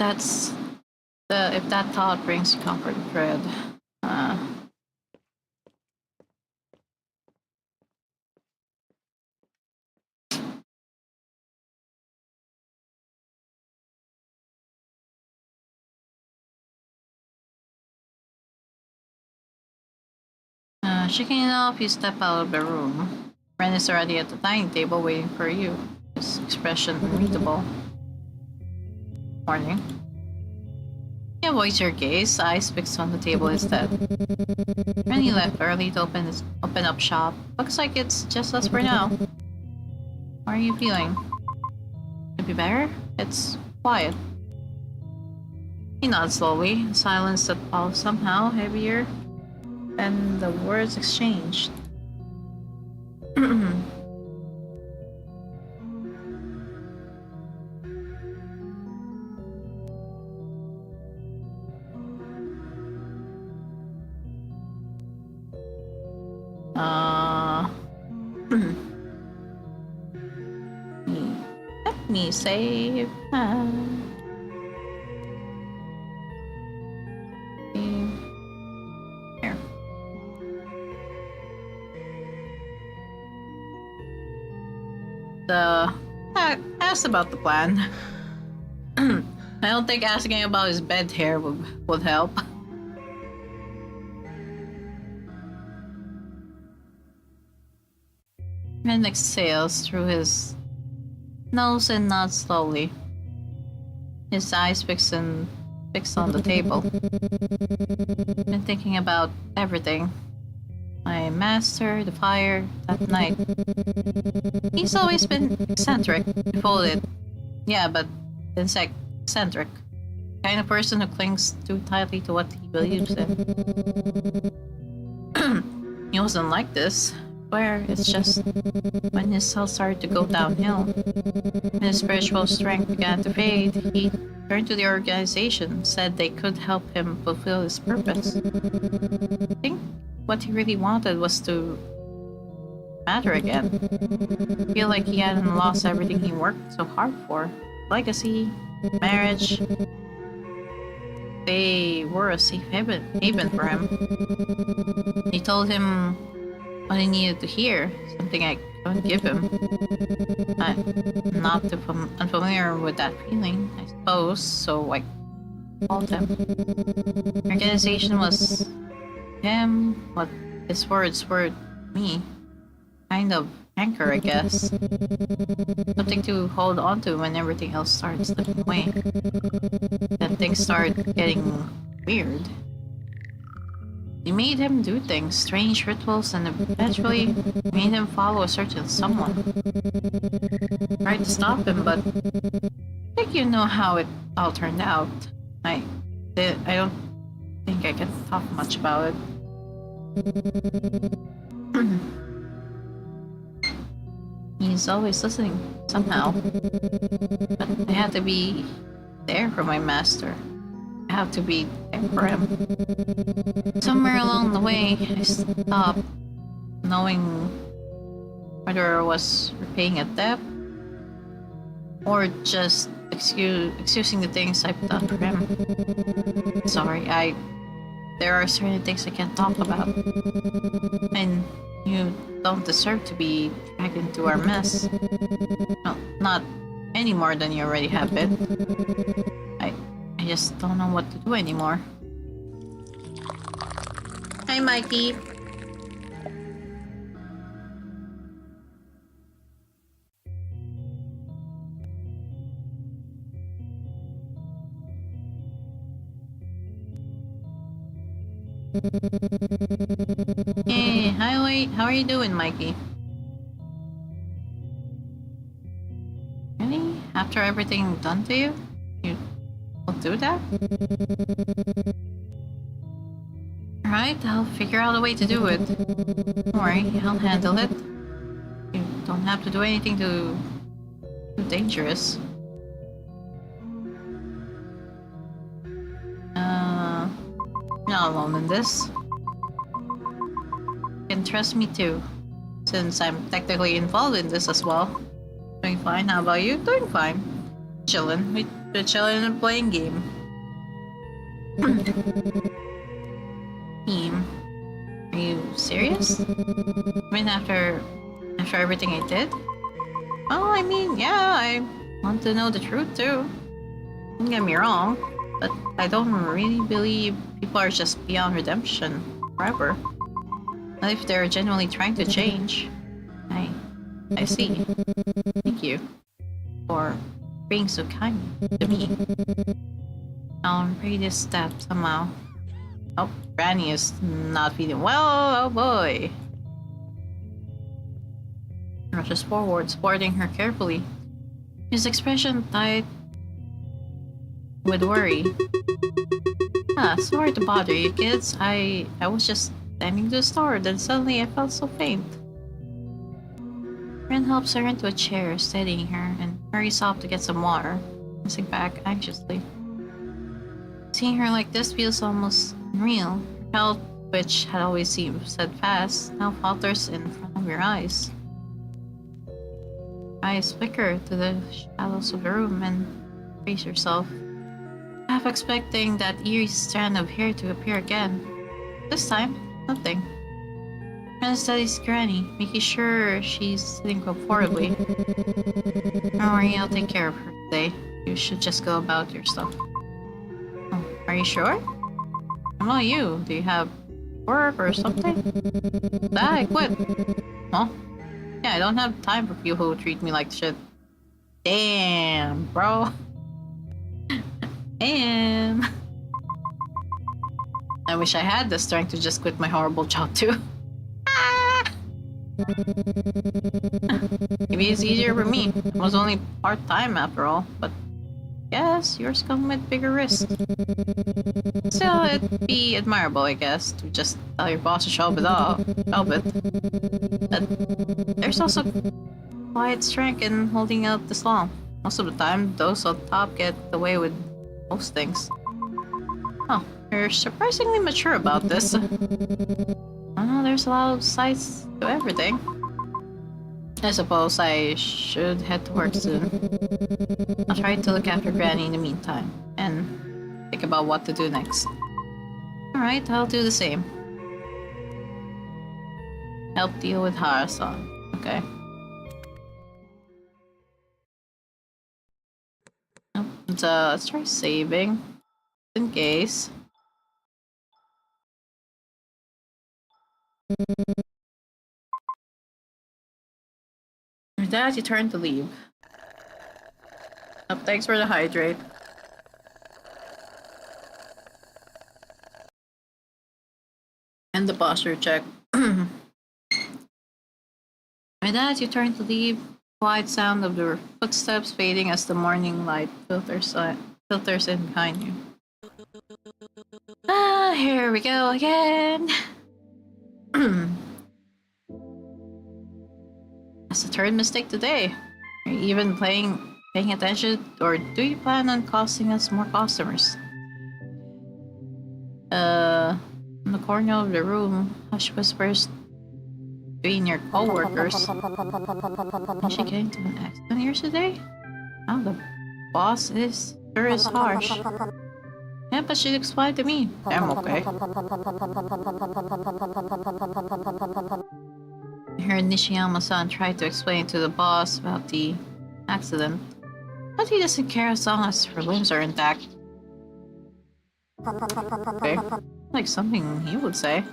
if that thought brings you comfort or dread. Shaking it off, you step out of the room. Ren is already at the dining table waiting for you, his expression unreadable. Morning. He avoids your gaze, eyes fixed on the table instead. Rennie left early to open up shop. Looks like it's just us for now. How are you feeling? Could be better? It's quiet. He nods slowly, a silence that follows somehow heavier than the words exchanged. me save. Here. Ask about the plan. I don't think asking about his bed hair would help. And exhales through his nose and nods slowly. His eyes fixed on the table. Been thinking about everything. My master, the fire, that night. He's always been eccentric, devoted. Yeah, but eccentric. Kind of person who clings too tightly to what he believes in. He wasn't like this. Where it's just when his health started to go downhill, when his spiritual strength began to fade, he turned to the organization, said they could help him fulfill his purpose. I think what he really wanted was to matter again. I feel like he hadn't lost everything he worked so hard for. Legacy, marriage. They were a safe haven for him. They told him what he needed to hear, something I couldn't give him. I'm not too unfamiliar with that feeling, I suppose, so I called him. Organization was him, what his words were to me. Kind of anchor, I guess. Something to hold on to when everything else starts slipping away. Then things start getting weird. They made him do things, strange rituals, and eventually made him follow a certain someone. Tried to stop him, but I think you know how it all turned out. I don't think I can talk much about it. He's always listening, somehow. But I had to be there for my master. I have to be there for him. Somewhere along the way, I stopped knowing whether I was repaying a debt or just excusing the things I've done for him. Sorry, there are certain things I can't talk about. And you don't deserve to be dragged into our mess. No, not any more than you already have been. I just don't know what to do anymore. Hi, Mikey. Hey, hi, how are you doing, Mikey? Really? After everything done to you? You will do that? Alright, I'll figure out a way to do it. Don't worry, I'll handle it. You don't have to do anything too dangerous. Not alone in this. You can trust me too, since I'm technically involved in this as well. Doing fine, how about you? Doing fine. Chillin'. We're chilling and playing game. Team, are you serious? I mean, after everything I did? Oh, I mean, yeah, I want to know the truth too. Don't get me wrong, but I don't really believe people are just beyond redemption forever. Not if they're genuinely trying to change. I see. Thank you for being so kind to me. I'll read this step somehow. Oh, Granny is not feeling well. Oh boy. Rushes forward, supporting her carefully. His expression tight with worry. Sorry to bother you kids. I was just standing to the store, then suddenly I felt so faint. Ren helps her into a chair, steadying her, and hurries off to get some water, glancing back anxiously. Seeing her like this feels almost unreal. Her health, which had always seemed steadfast, now falters in front of your eyes. Eyes flicker to the shadows of the room and brace yourself, half expecting that eerie strand of hair to appear again. This time, nothing. Ren studies Granny, making sure she's sitting comfortably. Don't worry, I'll take care of her today. You should just go about your stuff. Oh, are you sure? How about you? Do you have work or something? I quit. Huh? Yeah, I don't have time for people who treat me like shit. Damn, bro. Damn. I wish I had the strength to just quit my horrible job too. Maybe it's easier for me. I was only part-time after all, but yes, yours come with bigger risks. Still, it'd be admirable, I guess, to just tell your boss to shelve it off. But there's also quiet strength in holding out this long. Most of the time, those on top get away with most things. Oh, you're surprisingly mature about this. I know there's a lot of sides to everything. I suppose I should head to work soon. I'll try to look after Granny in the meantime, and think about what to do next. Alright, I'll do the same. Help deal with Hara-san. Okay. Let's try saving. In case. With that, you turn to leave. Oh, thanks for the hydrate. And the posture check. With that, you turn to leave. Quiet sound of the footsteps fading as the morning light filters in behind you. Ah, here we go again. That's a third mistake today. Are you even paying attention, or do you plan on costing us more customers? In the corner of the room, hush whispers between your co-workers. Is she getting to an accident here today? Oh, the boss sure is harsh. Yeah, but she explained to me. I'm okay. I heard Nishiyama-san try to explain to the boss about the accident, but he doesn't care as long as her limbs are intact. Okay, like something he would say.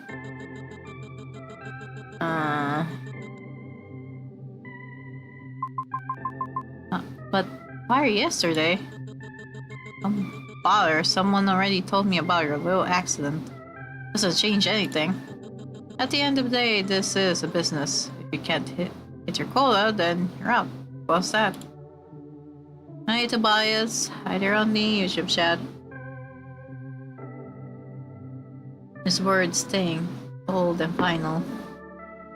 But prior yesterday, bother, someone already told me about your little accident. Doesn't change anything. At the end of the day, this is a business. If you can't hit your quota, then you're out. What's that? Hi, Tobias. Hi there on the YouTube chat. His words sting, bold and final.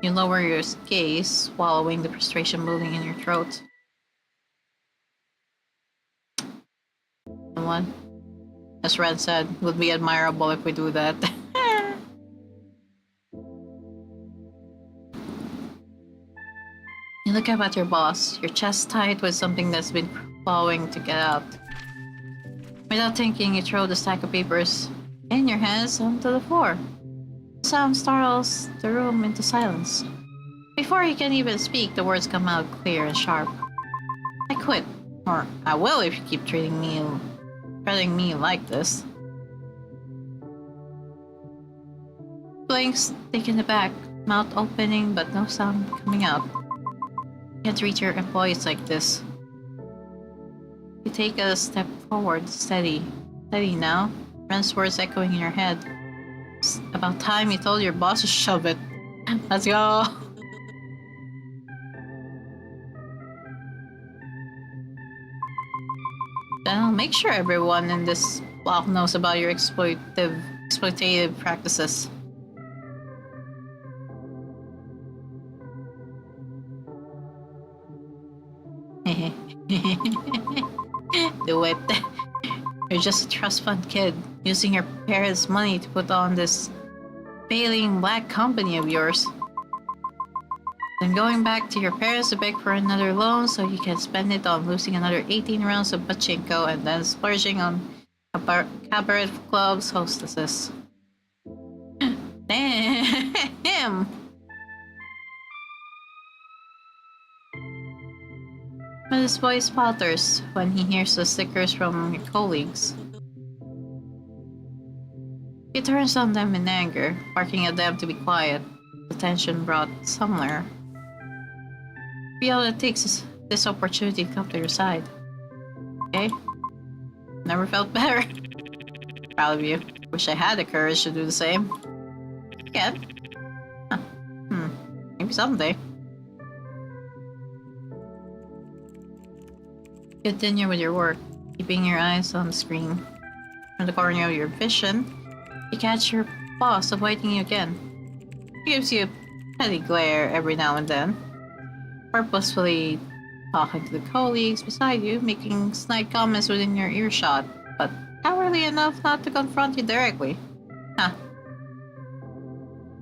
You lower your gaze, swallowing the frustration building in your throat. One, as Red said, would be admirable if we do that. You look up at your boss, your chest tight with something that's been clawing to get out. Without thinking, you throw the stack of papers in your hands onto the floor. The sound startles the room into silence. Before he can even speak, the words come out clear and sharp. I quit. Or I will if you keep treating me like this. Blinks, taken aback, mouth opening but no sound coming out. You can't treat your employees like this. You take a step forward, steady. Steady now. Ren's words echoing in your head. It's about time you told your boss to shove it. Let's go! Then I'll make sure everyone in this block knows about your exploitative practices. Do it. You're just a trust fund kid, using your parents' money to put on this failing black company of yours. Then going back to your parents to beg for another loan so you can spend it on losing another 18 rounds of pachinko and then splurging on cabaret clubs hostesses. Damn! But his voice falters when he hears the stickers from your colleagues. He turns on them in anger, barking at them to be quiet, the tension brought somewhere. All it takes is this opportunity to come to your side. Okay? Never felt better. Proud of you. Wish I had the courage to do the same. Yet. Huh. Maybe someday. Continue with your work, keeping your eyes on the screen. From the corner of your vision, you catch your boss avoiding you again. He gives you a petty glare every now and then, purposefully talking to the colleagues beside you, making snide comments within your earshot, but cowardly enough not to confront you directly. Huh.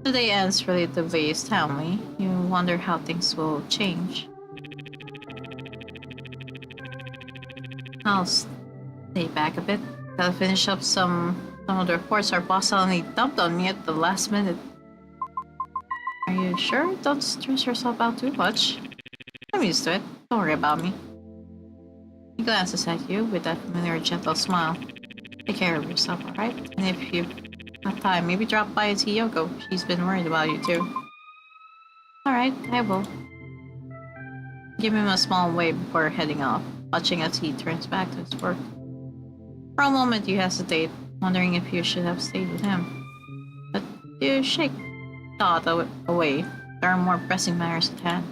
The day ends relatively soundly. You wonder how things will change. I'll stay back a bit. Gotta finish up some of the reports our boss suddenly dumped on me at the last minute. Are you sure? Don't stress yourself out too much. I'm used to it. Don't worry about me. He glances at you with that familiar gentle smile. Take care of yourself, alright? And if you've got time, maybe drop by and see Yoko. She's been worried about you too. Alright, I will. Give him a small wave before heading off, watching as he turns back to his work. For a moment you hesitate, wondering if you should have stayed with him. But you shake thought away. There are more pressing matters at hand.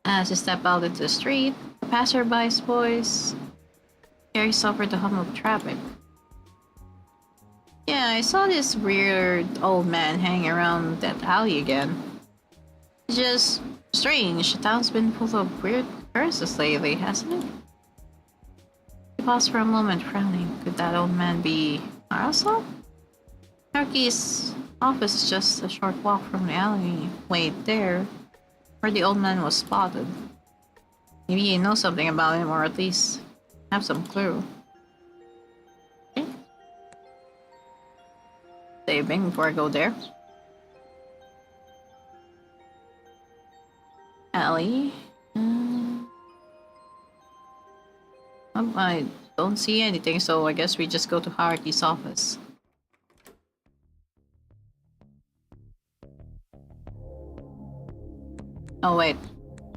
As you step out into the street, a passerby's voice carries over the hum of traffic. Yeah, I saw this weird old man hanging around that alley again. It's just strange. The town's been full of weird curses lately, hasn't it? He paused for a moment, frowning. Could that old man be Arasal? Naruki's office is just a short walk from the alleyway there, where the old man was spotted. Maybe you know something about him, or at least have some clue. Okay. Saving before I go there. Alley. I don't see anything, so I guess we just go to Haruki's office. Oh wait,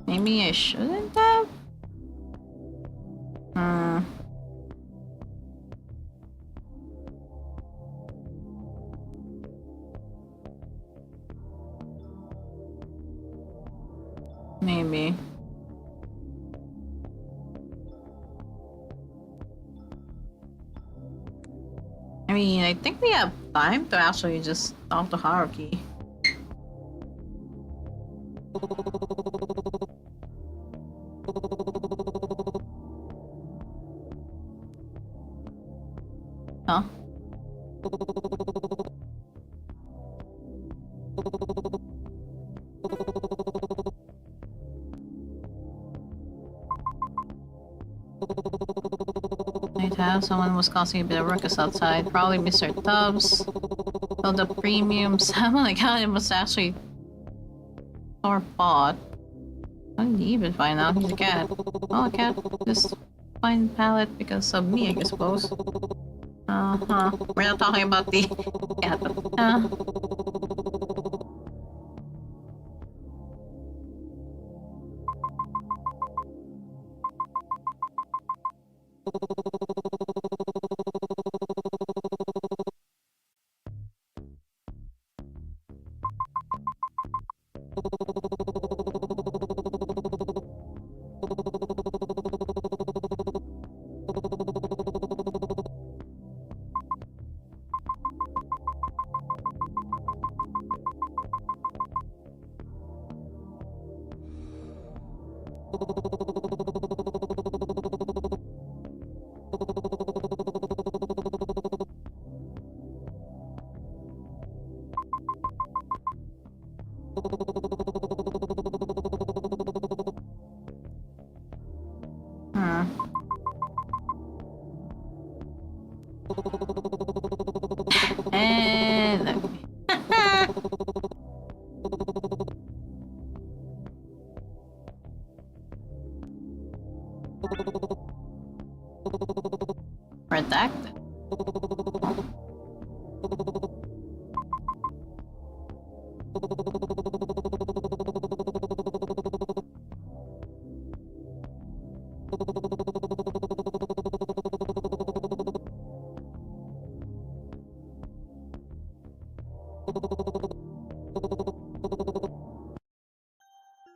maybe I shouldn't have? Maybe. I mean, I think we have time to actually just talk to Haruki. Huh? Someone was causing a bit of ruckus outside. Probably Mr. Tubbs. So the premium salmon I got it was actually or bought. How did he even find out he's a cat? Oh, a cat just find palette because of me, I suppose. We're not talking about the cat.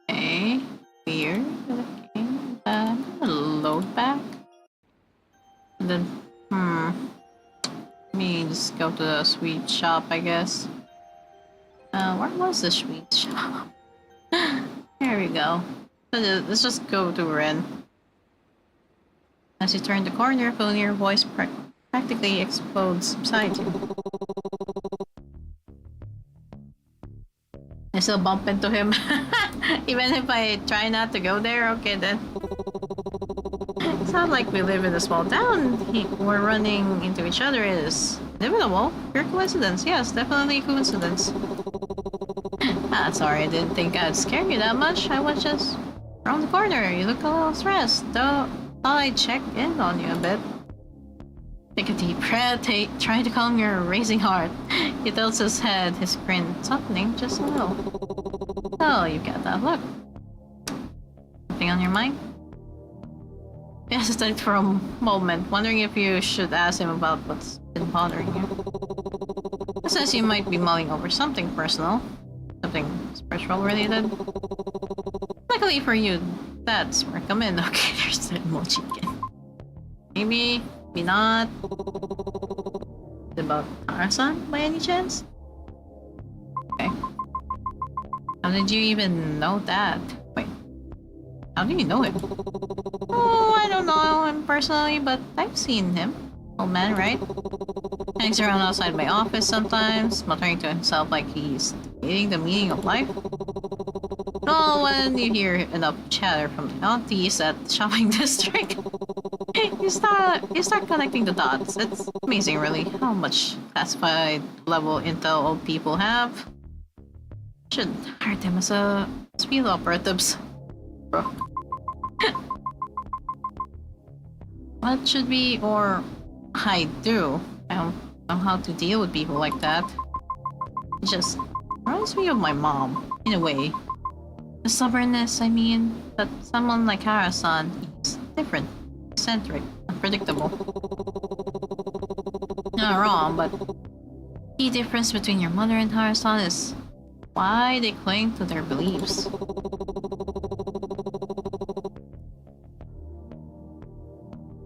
Okay, weird. Okay, I'm gonna load back. And then, let me just go to the sweet shop, I guess. Where was the sweet shop? There we go. Let's just go to Ren. As you turn the corner, a familiar voice practically explodes beside you. I still bump into him. Even if I try not to go there, okay then. It's not like we live in a small town. We're running into each other is inevitable. Pure coincidence. Yes, definitely a coincidence. Ah, sorry, I didn't think I'd scare you that much. I was just around the corner. You look a little stressed. Though, thought I'd check in on you a bit. Take a deep breath, try to calm your racing heart. He tilts his head, his grin softening just a little. Oh, you got that look. Something on your mind? He hesitated for a moment, wondering if you should ask him about what's been bothering you. He says you might be mulling over something personal. Something spiritual related. Luckily for you, that's where I come in. Okay, there's the emoji again. Maybe not. Is it about Tara-san by any chance? Okay. How did you even know that? Wait. How do you know him? Oh, I don't know him personally, but I've seen him. Old man, right? Hangs around outside my office sometimes, muttering to himself like he's debating the meaning of life. Oh, when you hear enough chatter from the aunties at the shopping district, you start connecting the dots. It's amazing, really, how much classified level intel old people have. Should hire them as a field operatives, bro. What should we or I do? I don't know how to deal with people like that. It just reminds me of my mom, in a way. The stubbornness, I mean, but someone like Hara-san is different, eccentric, unpredictable. Not wrong, but the difference between your mother and Hara-san is why they cling to their beliefs.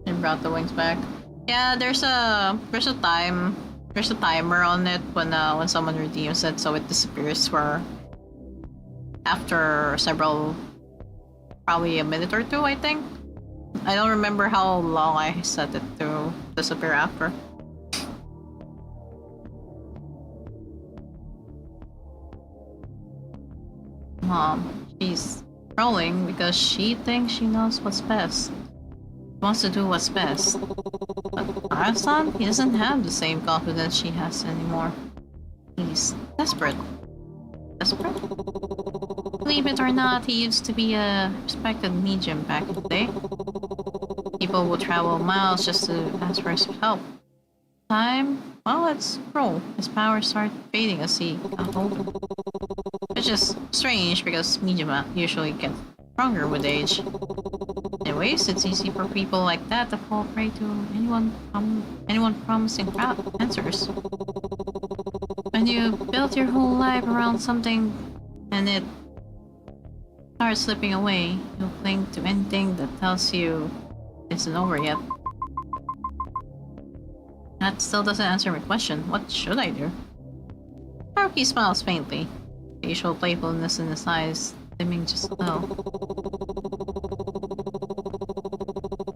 And brought the wings back. Yeah, there's a timer on it when someone redeems it, so it disappears for after several, probably a minute or two, I think. I don't remember how long I set it to disappear after. Mom, she's trolling because she thinks she knows what's best. She wants to do what's best. But Ara-san, he doesn't have the same confidence she has anymore. He's desperate. Desperate? Believe it or not, he used to be a respected medium back in the day. People would travel miles just to ask for his help. Time, well, it's cruel. His powers started fading as he got older. Which is strange because medium usually get stronger with age. Anyways, it's easy for people like that to fall prey to anyone promising answers. When you build your whole life around something and it starts slipping away, you'll cling to anything that tells you it's not over yet. That still doesn't answer my question. What should I do? Haruki smiles faintly, the usual playfulness in his eyes dimming just a little.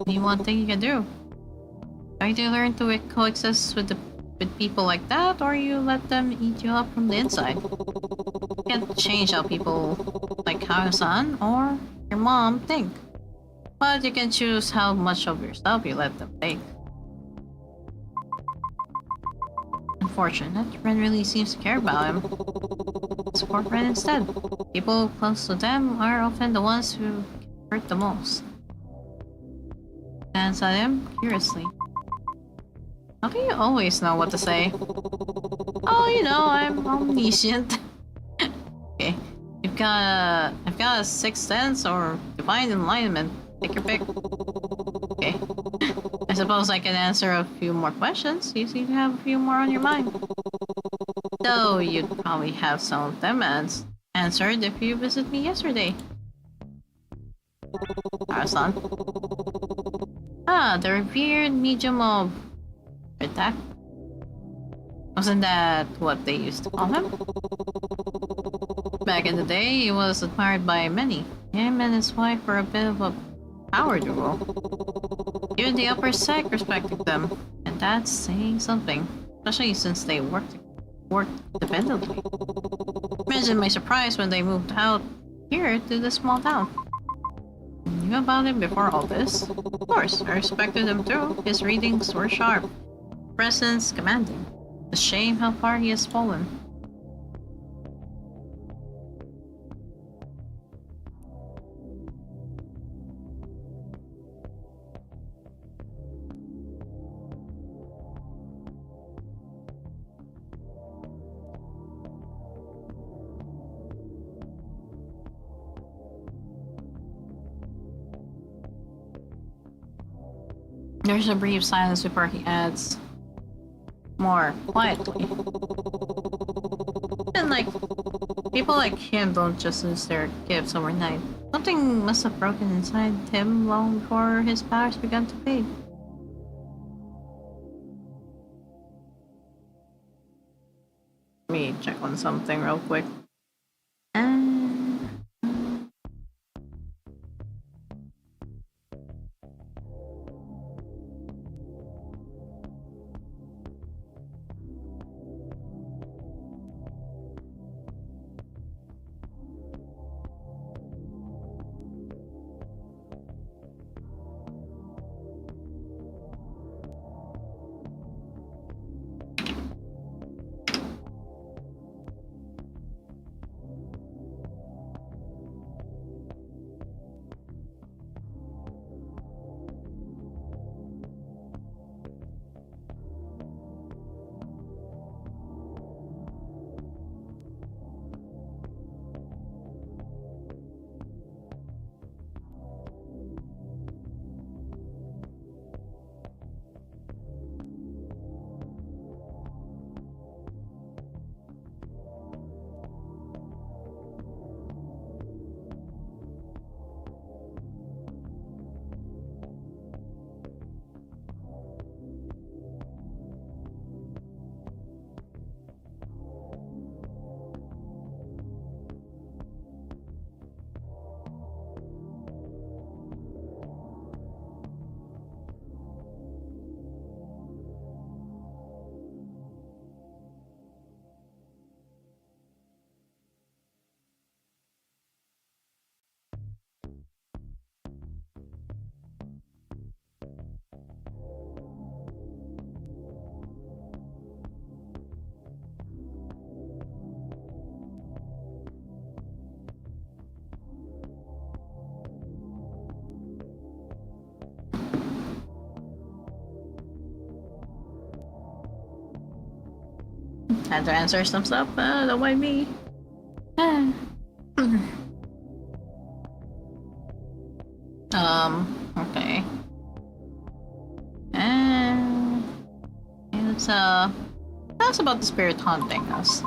Only one thing you can do. Try to learn to coexist with people like that, or you let them eat you up from the inside. You can't change how people like Haru-san or your mom think, but you can choose how much of yourself you let them take. Unfortunate, Ren really seems to care about him. Support Ren instead. People close to them are often the ones who get hurt the most. Glance at him curiously. How do you always know what to say? Oh, you know, I'm omniscient. Okay. I've got a sixth sense or divine enlightenment. Take your pick. Okay. I suppose I can answer a few more questions. You seem to have a few more on your mind. Though you'd probably have some of them answered if you visited me yesterday. Arasan. Ah, the revered medium of attack. Wasn't that what they used to call him? Back in the day, he was admired by many. Him and his wife were a bit of a power duo. Even the upper sec respected them, and that's saying something, especially since they worked independently. Imagine my surprise when they moved out here to this small town. You knew about him before all this? Of course, I respected him too. His readings were sharp, presence commanding. A shame how far he has fallen. There's a brief silence before he adds, more quietly. And like, people like him don't just lose their gifts overnight. Something must have broken inside him long before his powers began to fade. Let me check on something real quick. Had to answer some stuff, don't mind me. Okay. And it's that's about the spirit haunting us.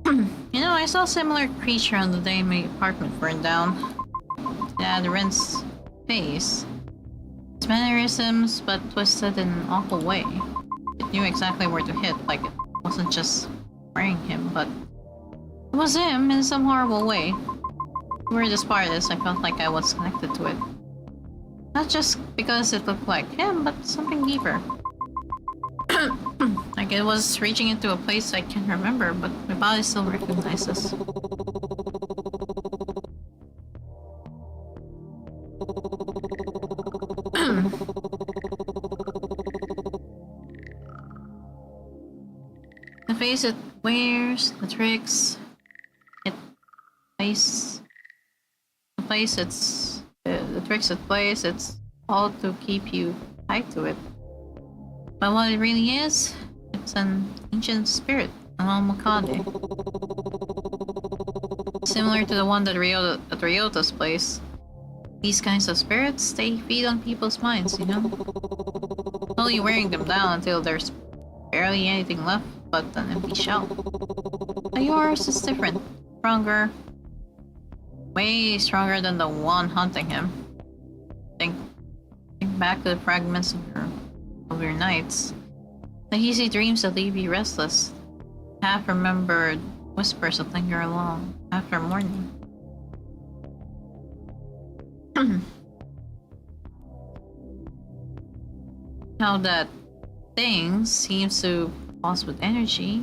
You know, I saw a similar creature on the day my apartment burned down. Yeah, the rent's face. Its mannerisms, but twisted in an awful way. It knew exactly where to hit, like it wasn't just wearing him, but it was him in some horrible way. The weirdest part is I felt like I was connected to it. Not just because it looked like him, but something deeper. Like it was reaching into a place I can't remember, but my body still recognizes. The face it wears, the tricks it plays, the tricks it plays, it's all to keep you tied to it. But what it really is, it's an ancient spirit, an Omakade. Similar to the one that at Ryota's place. These kinds of spirits, they feed on people's minds, you know? Slowly wearing them down until there's barely anything left but an empty shell. But yours is different. Stronger. Way stronger than the one hunting him. Think back to the fragments of your nights. The hazy dreams that leave you restless. Half-remembered whispers that linger along after morning. How that thing seems to pulse with energy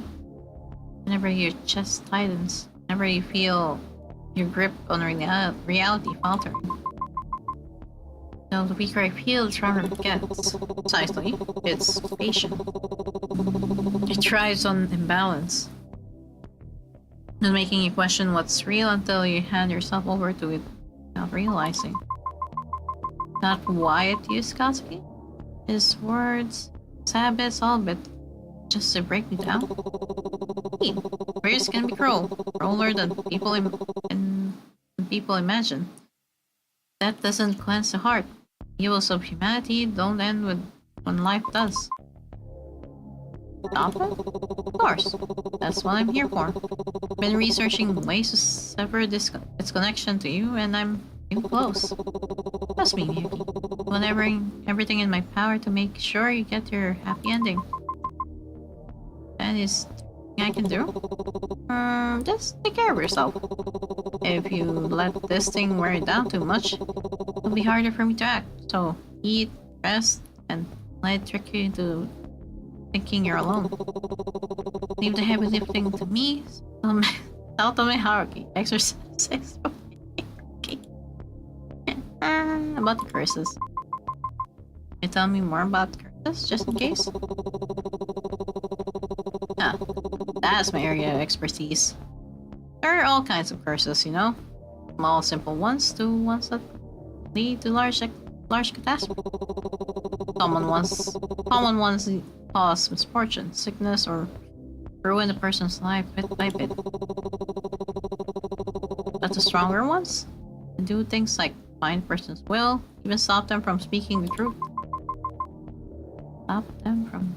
whenever your chest tightens, whenever you feel your grip on reality faltering. So the weaker I feel, the stronger it gets. Precisely, it's patient. It thrives on imbalance, not making you question what's real until you hand yourself over to it without realizing. Not Wyatt used Katsuki? His words, his habits, all of it, just to break me down? Spirits can be crueler than people imagine. That doesn't cleanse the heart. Evils of humanity don't end when life does. Stop it? Of course. That's what I'm here for. Been researching ways to sever its connection to you, and I'm getting close. Trust me, Miyuki. Whenever everything in my power to make sure you get your happy ending. That is thing I can do. Just take care of yourself. If you let this thing wear you down too much, it'll be harder for me to act. So eat, rest, and let it trick you into thinking you're alone. Leave the heavy lifting to me. Otome hierarchy. Exercise. About the curses. Can you tell me more about curses, just in case? Ah, that's my area of expertise. There are all kinds of curses, you know? Small, simple ones to ones that lead to large catastrophes. Common ones cause misfortune, sickness, or ruin a person's life bit by bit. But the stronger ones can do things like find a person's will, even stop them from speaking the truth. Stop them from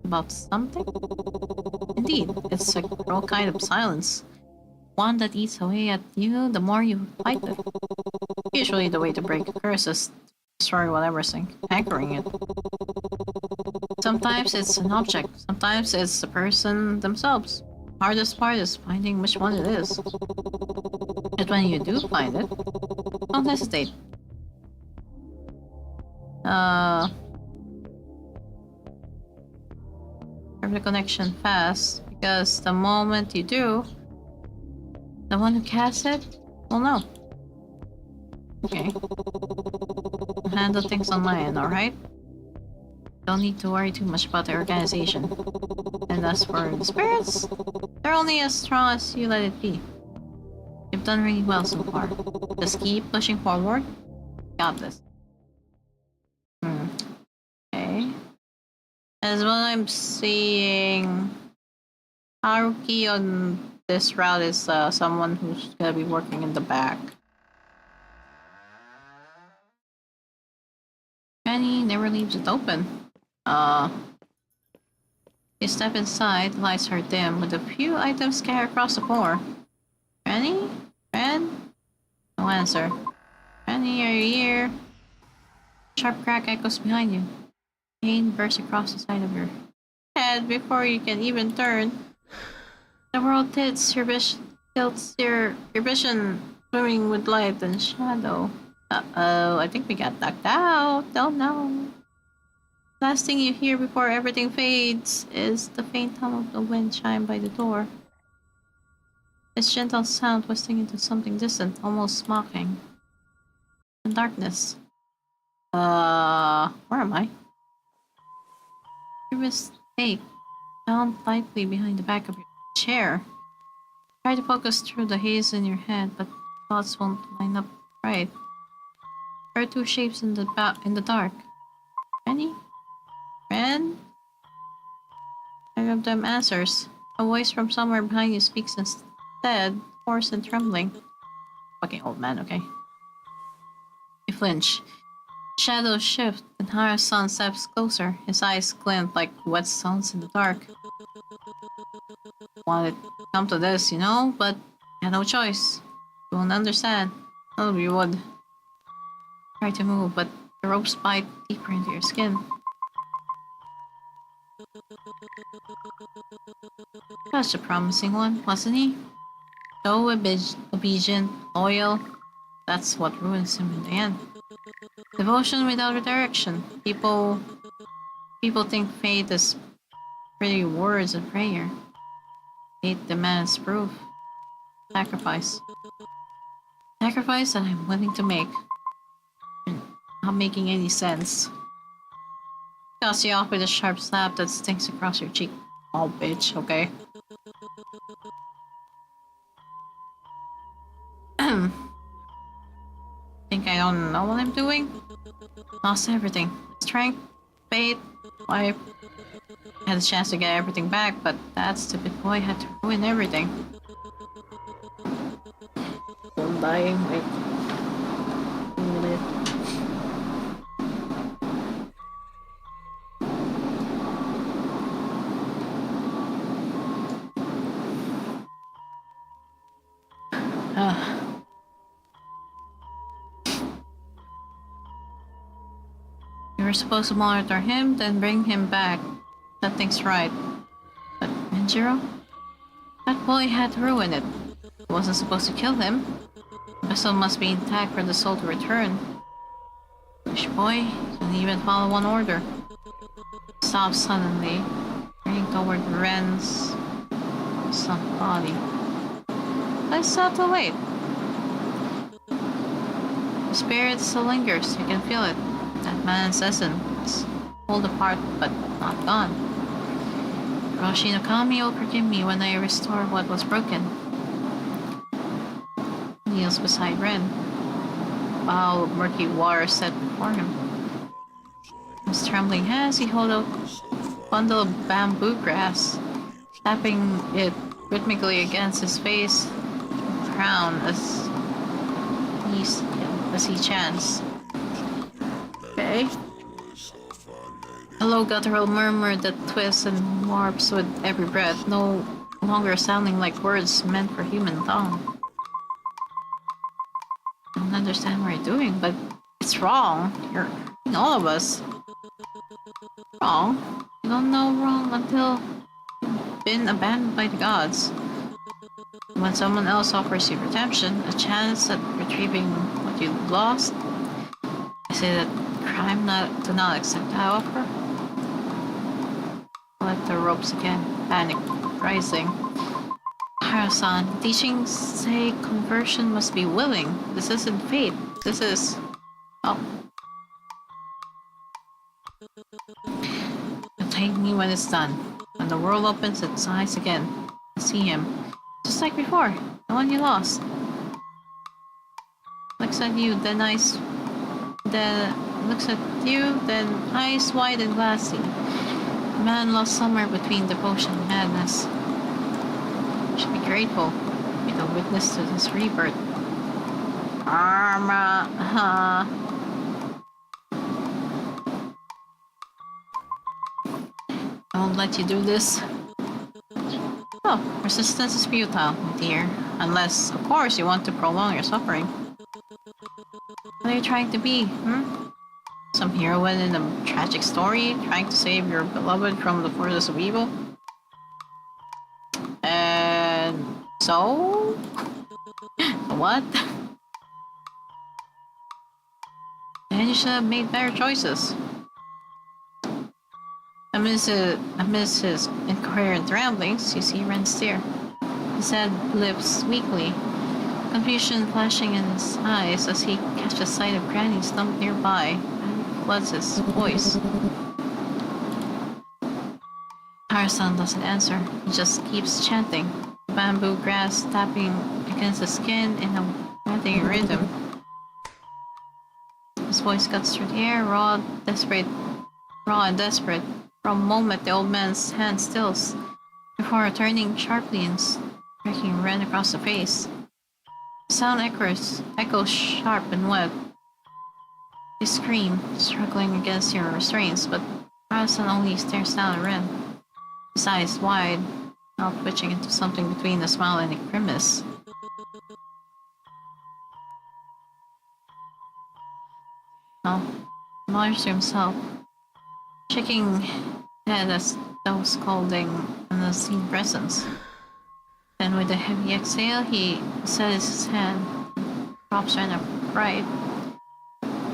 about something? Indeed, it's a cruel kind of silence. One that eats away at you the more you fight it. Usually the way to break a curse is to destroy whatever's anchoring it. Sometimes it's an object, sometimes it's the person themselves. Hardest part is finding which one it is. But when you do find it, don't hesitate. Have the connection fast, because the moment you do, the one who casts it will know. Okay. I'll handle things on my end, alright? Don't need to worry too much about the organization. And as for the spirits, they're only as strong as you let it be. You've done really well so far. Just keep pushing forward. Got this. Okay. As what I'm seeing, Haruki on this route is someone who's gonna be working in the back. Penny never leaves it open. You step inside, lights are dim, with a few items scattered across the floor. Penny? Red? No answer. Penny, are you here? Sharp crack echoes behind you. Pain bursts across the side of your head before you can even turn. The world tilts your vision swimming with light and shadow. Uh-oh, I think we got knocked out. Oh no. Last thing you hear before everything fades is the faint hum of the wind chime by the door. Its gentle sound twisting into something distant, almost mocking. In darkness. Where am I? Your mistake. Down lightly behind the back of your chair. Try to focus through the haze in your head, but thoughts won't line up right. There are two shapes in the dark. Penny? Ren? None of them answers. A voice from somewhere behind you speaks instead, hoarse and trembling. Fucking old man, okay? You flinch. Shadows shift, and Hara's-san steps closer. His eyes glint like whetstones in the dark. Wanted to come to this, you know, but you had no choice. You won't understand. None of you would. Try to move, but the ropes bite deeper into your skin. Such a promising one, wasn't he? So obedient, loyal. That's what ruins him in the end. Devotion without direction. People think faith is pretty words and prayer. Faith demands proof. Sacrifice. Sacrifice that I'm willing to make. Not making any sense. Toss you off with a sharp slap that stings across your cheek. Oh, bitch, okay. Think I don't know what I'm doing? Lost everything. Strength, faith, life. I had a chance to get everything back, but that stupid boy had to ruin everything. I'm dying, wait. A minute. You were supposed to monitor him, then bring him back. Set things right. But Renjiro? That boy had to ruin it. He wasn't supposed to kill him. The vessel must be intact for the soul to return. Foolish boy, didn't even follow one order. Stopped suddenly, turning toward Ren's son body. I saw too late. The spirit still lingers, you can feel it. That man's essence, pulled apart but not gone. Roshi no Kami will forgive me when I restore what was broken. He kneels beside Ren. A bowl of murky water set before him. His trembling hands, he held out a bundle of bamboo grass, tapping it rhythmically against his face and crown as he chants. Okay. A low guttural murmur that twists and warps with every breath, no longer sounding like words meant for human tongue. I don't understand what you're doing, but it's wrong. You're hurting all of us. Wrong? You don't know wrong until you've been abandoned by the gods. When someone else offers you redemption, a chance at retrieving what you lost, I say that crime do not accept that offer. Let the ropes again, panic rising. Hara-san, teachings say conversion must be willing. This isn't fate. This is... oh. But take me when it's done. When the world opens its eyes again, I see him. Just like before, the one you lost. Looks at you, then eyes wide and glassy. A man lost somewhere between devotion and madness. You should be grateful. Be the witness to this rebirth. I won't let you do this. Oh, resistance is futile, my dear. Unless, of course, you want to prolong your suffering. What are you trying to be, Some heroine in a tragic story, trying to save your beloved from the forces of evil? And... so? What? Then you should have made better choices. Amidst his incoherent ramblings, you see Ren stare. His head lifts weakly, confusion flashing in his eyes as he catches sight of Granny slumped nearby and floods his voice. Hara-san doesn't answer. He just keeps chanting, the bamboo grass tapping against his skin in a panting rhythm. His voice cuts through the air, raw and desperate, For a moment, the old man's hand stills, before turning sharply and striking Ren across the face. The sound echoes sharp and wet. You scream, struggling against your restraints, but Harrison only stares down at Ren, his eyes wide, mouth twitching into something between a smile and a grimace. Now, mutters to himself, shaking head as though scolding an unseen presence. Then with a heavy exhale, he sets his hand, props Ren upright,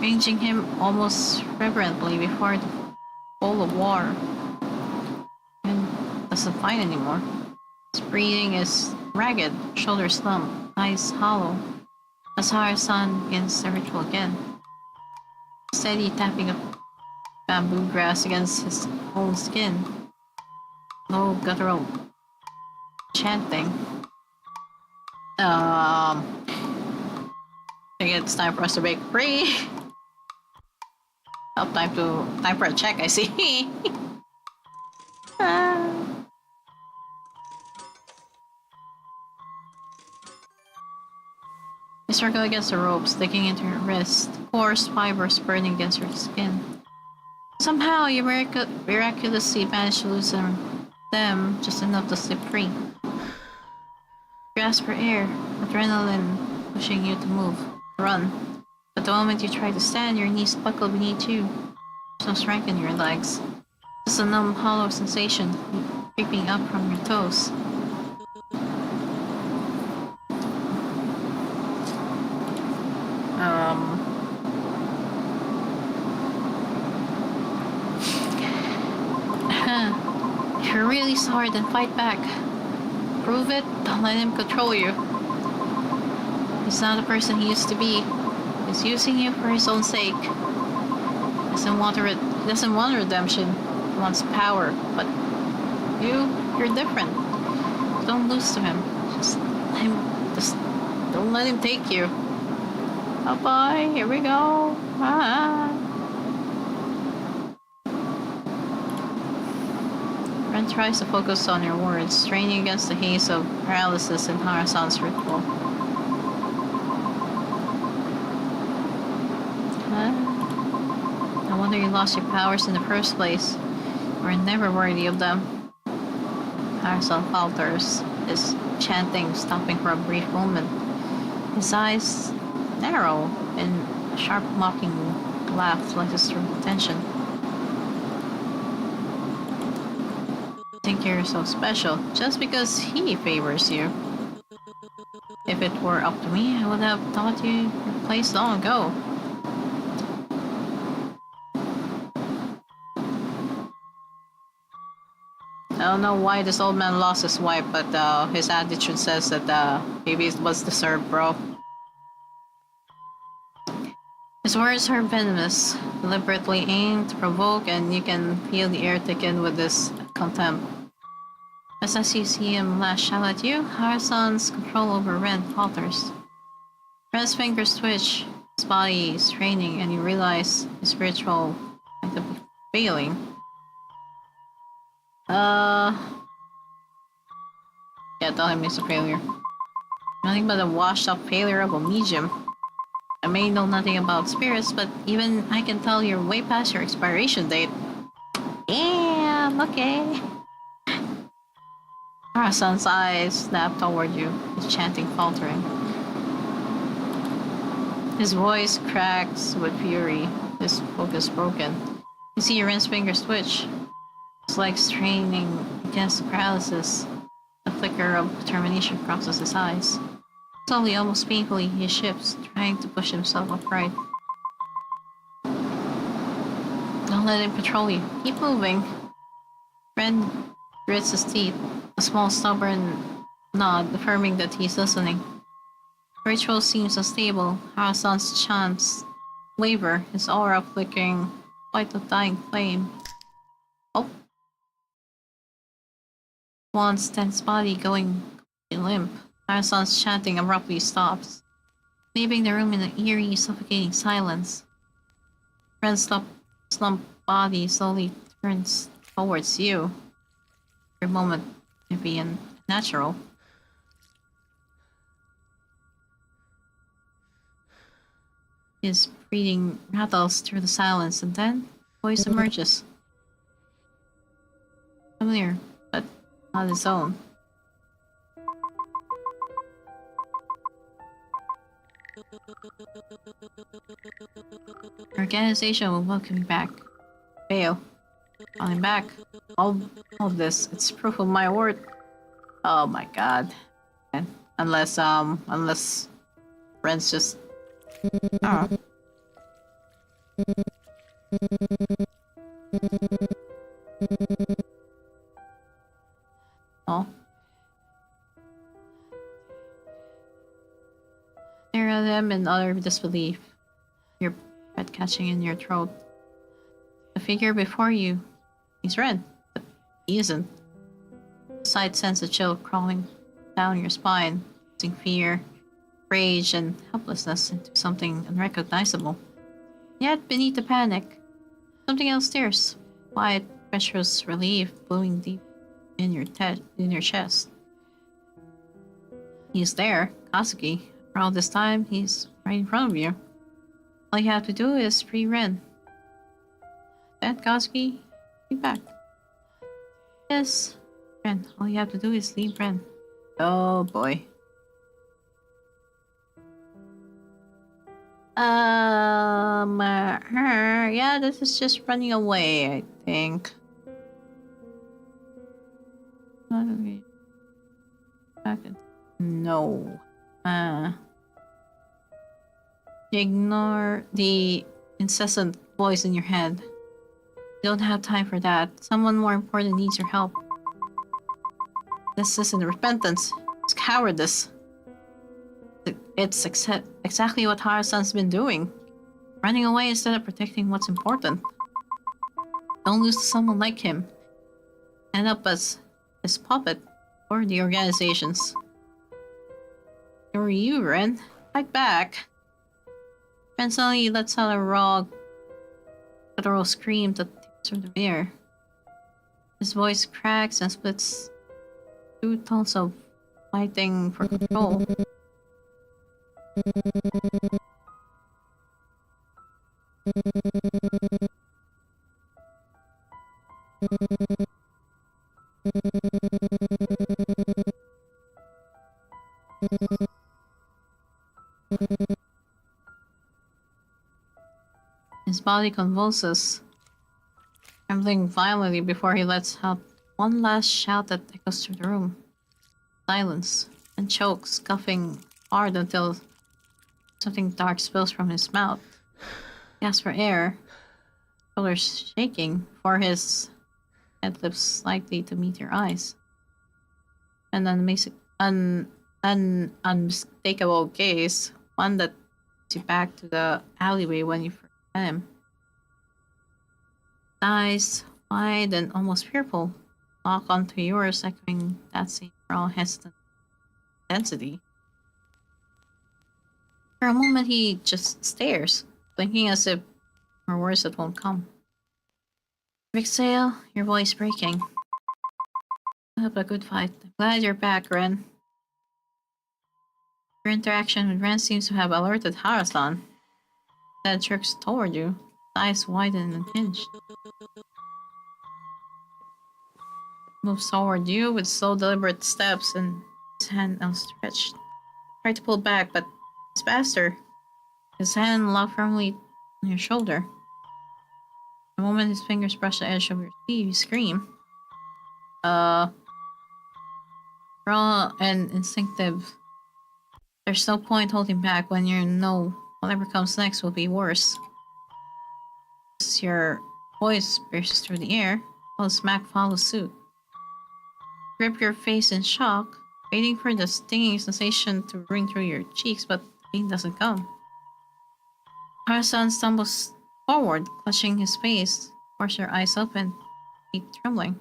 ranging him almost reverently before the bowl of water. Ren doesn't fight anymore. His breathing is ragged, shoulders slumped, eyes hollow, as Harasan begins the ritual again. Steady tapping of bamboo grass against his own skin. Low guttural chanting. I think it's time for us to break free. Oh, time for a check, I see. You struggle against the rope, sticking into your wrist, coarse fibers burning against your skin. Somehow, you miraculously manage to loosen them just enough to slip free. Grasp for air, adrenaline pushing you to move, run. But the moment you try to stand, your knees buckle beneath you. There's no strength in your legs. Just a numb, hollow sensation creeping up from your toes. You're really sorry, then fight back. Prove it, don't let him control you. He's not the person he used to be. He's using you for his own sake. He doesn't want redemption. He wants power. But you're different. Don't lose to him. Just don't let him take you. Oh boy, here we go. Ren tries to focus on your words, straining against the haze of paralysis in Harasan's ritual. No wonder you lost your powers in the first place. You were never worthy of them. Harasan falters, his chanting stopping for a brief moment. His eyes narrow in a sharp mocking laugh flushes through tension. Think you're so special just because he favors you. If it were up to me, I would have taught you your place long ago. I don't know why this old man lost his wife, but his attitude says that maybe it was deserved, bro. His words are venomous, deliberately aimed to provoke, and you can feel the air thicken with this contempt. Just as you see him lash out at you, Harasan's control over Ren falters. Ren's fingers twitch, his body is straining, and you realize his ritual might be failing. Yeah, tell him he's a failure. Nothing but a washed-up failure of a medium. I may know nothing about spirits, but even I can tell you're way past your expiration date. Damn, okay. Harasan's eyes snap toward you, his chanting faltering. His voice cracks with fury, his focus broken. You see Ren's fingers twitch. It's like straining against the paralysis. A flicker of determination crosses his eyes. Slowly, almost painfully, he shifts, trying to push himself upright. Don't let him control you. Keep moving. Ren grits his teeth, a small stubborn nod affirming that he's listening. The ritual seems unstable. Harasan's chants waver, his aura flickering like a dying flame. Oh. Juan's tense body going limp. Harasan's chanting abruptly stops, leaving the room in an eerie, suffocating silence. Ren's slumped body slowly turns towards you. Every moment may be unnatural. His breathing rattles through the silence, and then voice emerges. Familiar, but not his own. Organization will welcome you back. Fail. I'm back. All of this, it's proof of my worth. Oh my god. And unless friends just oh. Oh. Stare at them in utter disbelief. Your breath catching in your throat. The figure before you, he's red, but he isn't. The sight sends a chill crawling down your spine, using fear, rage, and helplessness into something unrecognizable. Yet beneath the panic, something else stares. Quiet, treacherous relief blowing deep in your chest. He's there, Kazuki. For all this time, he's right in front of you. All you have to do is free Ren. Then Kazuki, be back. Yes, Ren. All you have to do is leave Ren. Oh boy. Yeah, this is just running away, I think. No. Ignore the incessant voice in your head. You don't have time for that. Someone more important needs your help. This isn't repentance. It's cowardice. It's exactly what Hara-san's been doing. Running away instead of protecting what's important. Don't lose to someone like him. End up as his puppet or the organizations. Who are you, Ren? Fight back. Ren suddenly lets out a raw, guttural scream that takes through the air. His voice cracks and splits two tones of fighting for control. His body convulses, trembling violently before he lets out one last shout that echoes through the room. Silence, and chokes, scuffing hard until something dark spills from his mouth. He asks for air, shoulders shaking, for his head lifts slightly to meet your eyes. An unmistakable gaze, one that takes you back to the alleyway when you first met him. Eyes, wide and almost fearful, lock onto yours, echoing that same raw, hesitant intensity. For a moment, he just stares, blinking as if more words that won't come. Exhale, your voice breaking. Have a good fight. I'm glad you're back, Ren. Your interaction with Ren seems to have alerted Hara-san. That jerks toward you, eyes widen and hinged. Moves toward you with slow, deliberate steps and his hand outstretched. Try to pull back, but it's faster. His hand locked firmly on your shoulder. The moment his fingers brush the edge of your sleeve, you scream. Raw and instinctive. There's no point holding back when you know whatever comes next will be worse. As your voice pierces through the air, while smack follows suit. Grip your face in shock, waiting for the stinging sensation to ring through your cheeks, but the pain doesn't come. Hara-san stumbles forward, clutching his face, force your eyes open, feet trembling.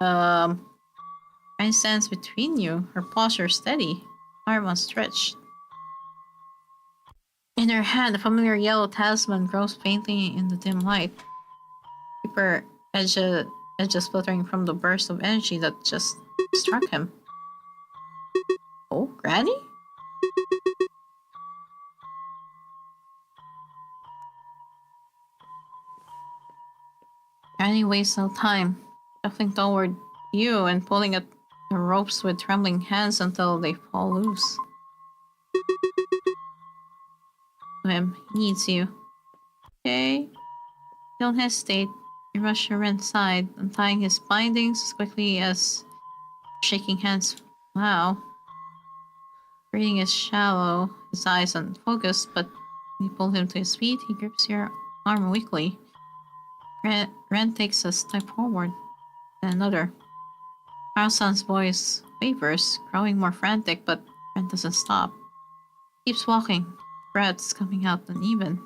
Ren stands between you, her posture steady, arm outstretched. In her hand, a familiar yellow talisman glows faintly in the dim light. Keep her edges fluttering from the burst of energy that just struck him. Oh, Granny? Granny wastes no time, shuffling toward you and pulling at the ropes with trembling hands until they fall loose. Him, he needs you. Okay? Don't hesitate. You rush her inside, untying his bindings as quickly as shaking hands. Wow. Breathing is shallow, his eyes unfocused, but when you pull him to his feet, he grips your arm weakly. Ren takes a step forward, then another. Carlson's voice wavers, growing more frantic, but Ren doesn't stop. He keeps walking, breaths coming out uneven,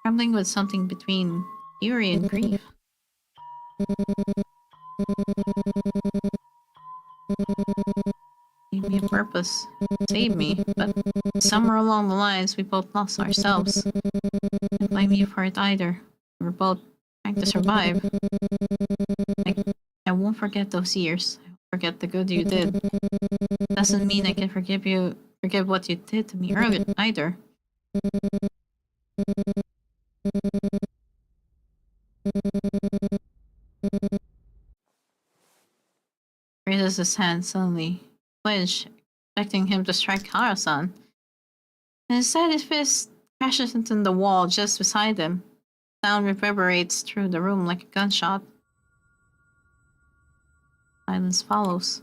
trembling with something between fury and grief. Gave me a purpose, save me, but somewhere along the lines we both lost ourselves. Didn't blame you for it either. We were both trying to survive. I won't forget those years. I won't forget the good you did. Doesn't mean I can forgive what you did to me earlier either. Raises his hand suddenly, flinch, expecting him to strike Harasan. And instead his fist crashes into the wall just beside him. Sound reverberates through the room like a gunshot. Silence follows.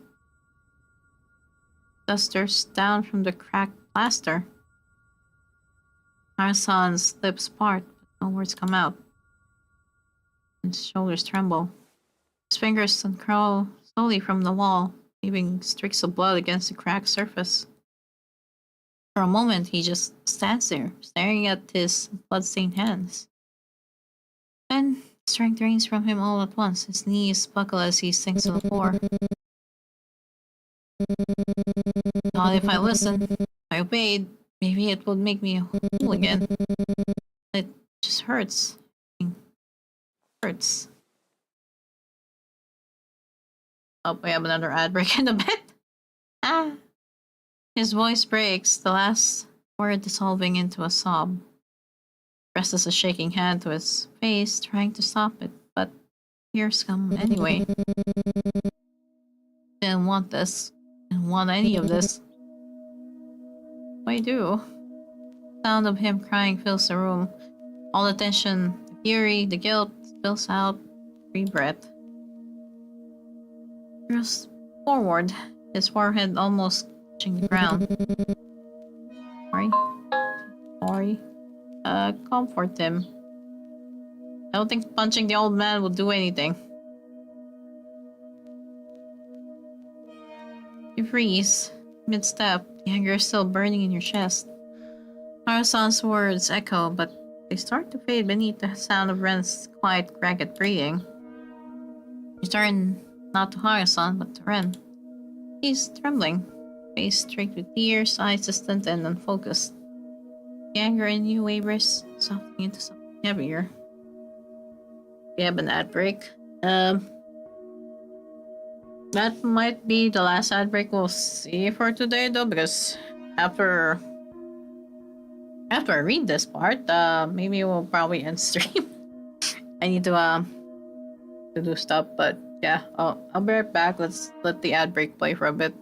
Dust drifts down from the cracked plaster. Harasan's lips part, but no words come out. His shoulders tremble. His fingers uncurl slowly from the wall, leaving streaks of blood against the cracked surface. For a moment, he just stands there, staring at his blood-stained hands. Then, strength drains from him all at once. His knees buckle as he sinks to the floor. Thought if I listened, if I obeyed, maybe it would make me whole again. It just hurts. It hurts. Oh, we have another ad break in a bit. Ah! His voice breaks, the last word dissolving into a sob. Presses a shaking hand to his face, trying to stop it, but tears come anyway. Didn't want this. Didn't want any of this. I do. The sound of him crying fills the room. All the tension, the fury, the guilt spills out. Free breath. Just forward, his forehead almost touching the ground. Sorry. Comfort him. I don't think punching the old man will do anything. You freeze. Mid-step, the anger is still burning in your chest. Harasan's words echo, but they start to fade beneath the sound of Ren's quiet, ragged breathing. You turn not to Harasan, but to Ren. He's trembling, face streaked with tears, eyes distant and unfocused. The anger in you wavers, softening into something heavier. We have an ad break. That might be the last ad break we'll see for today, though, because after I read this part, maybe we'll probably end stream. I need to do stuff, but yeah, I'll be right back. Let's let the ad break play for a bit.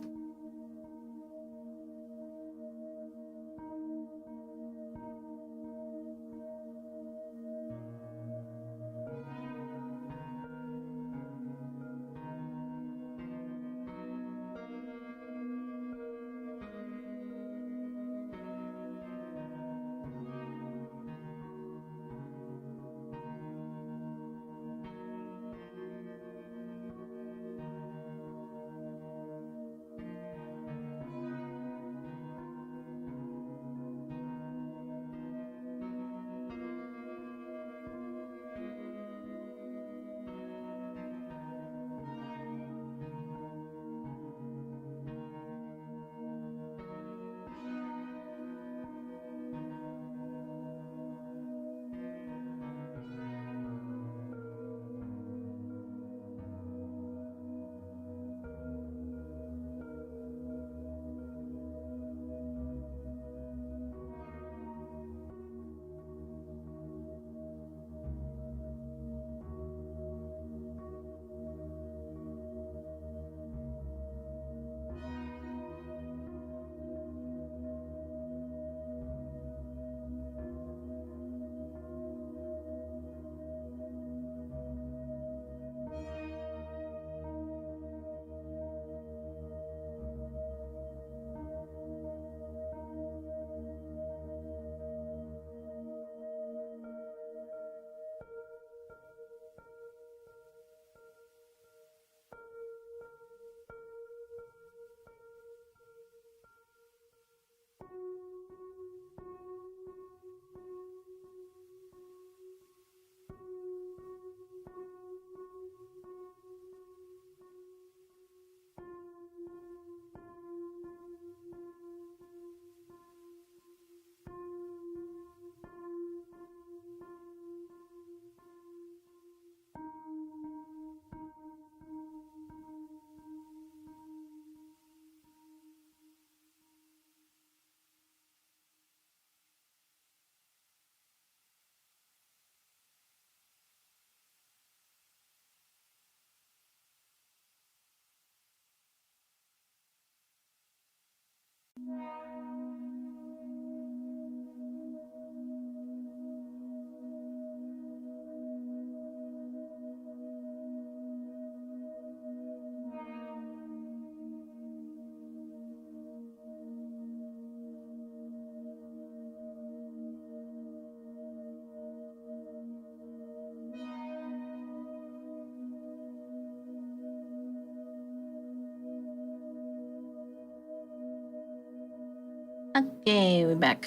Okay, we're back.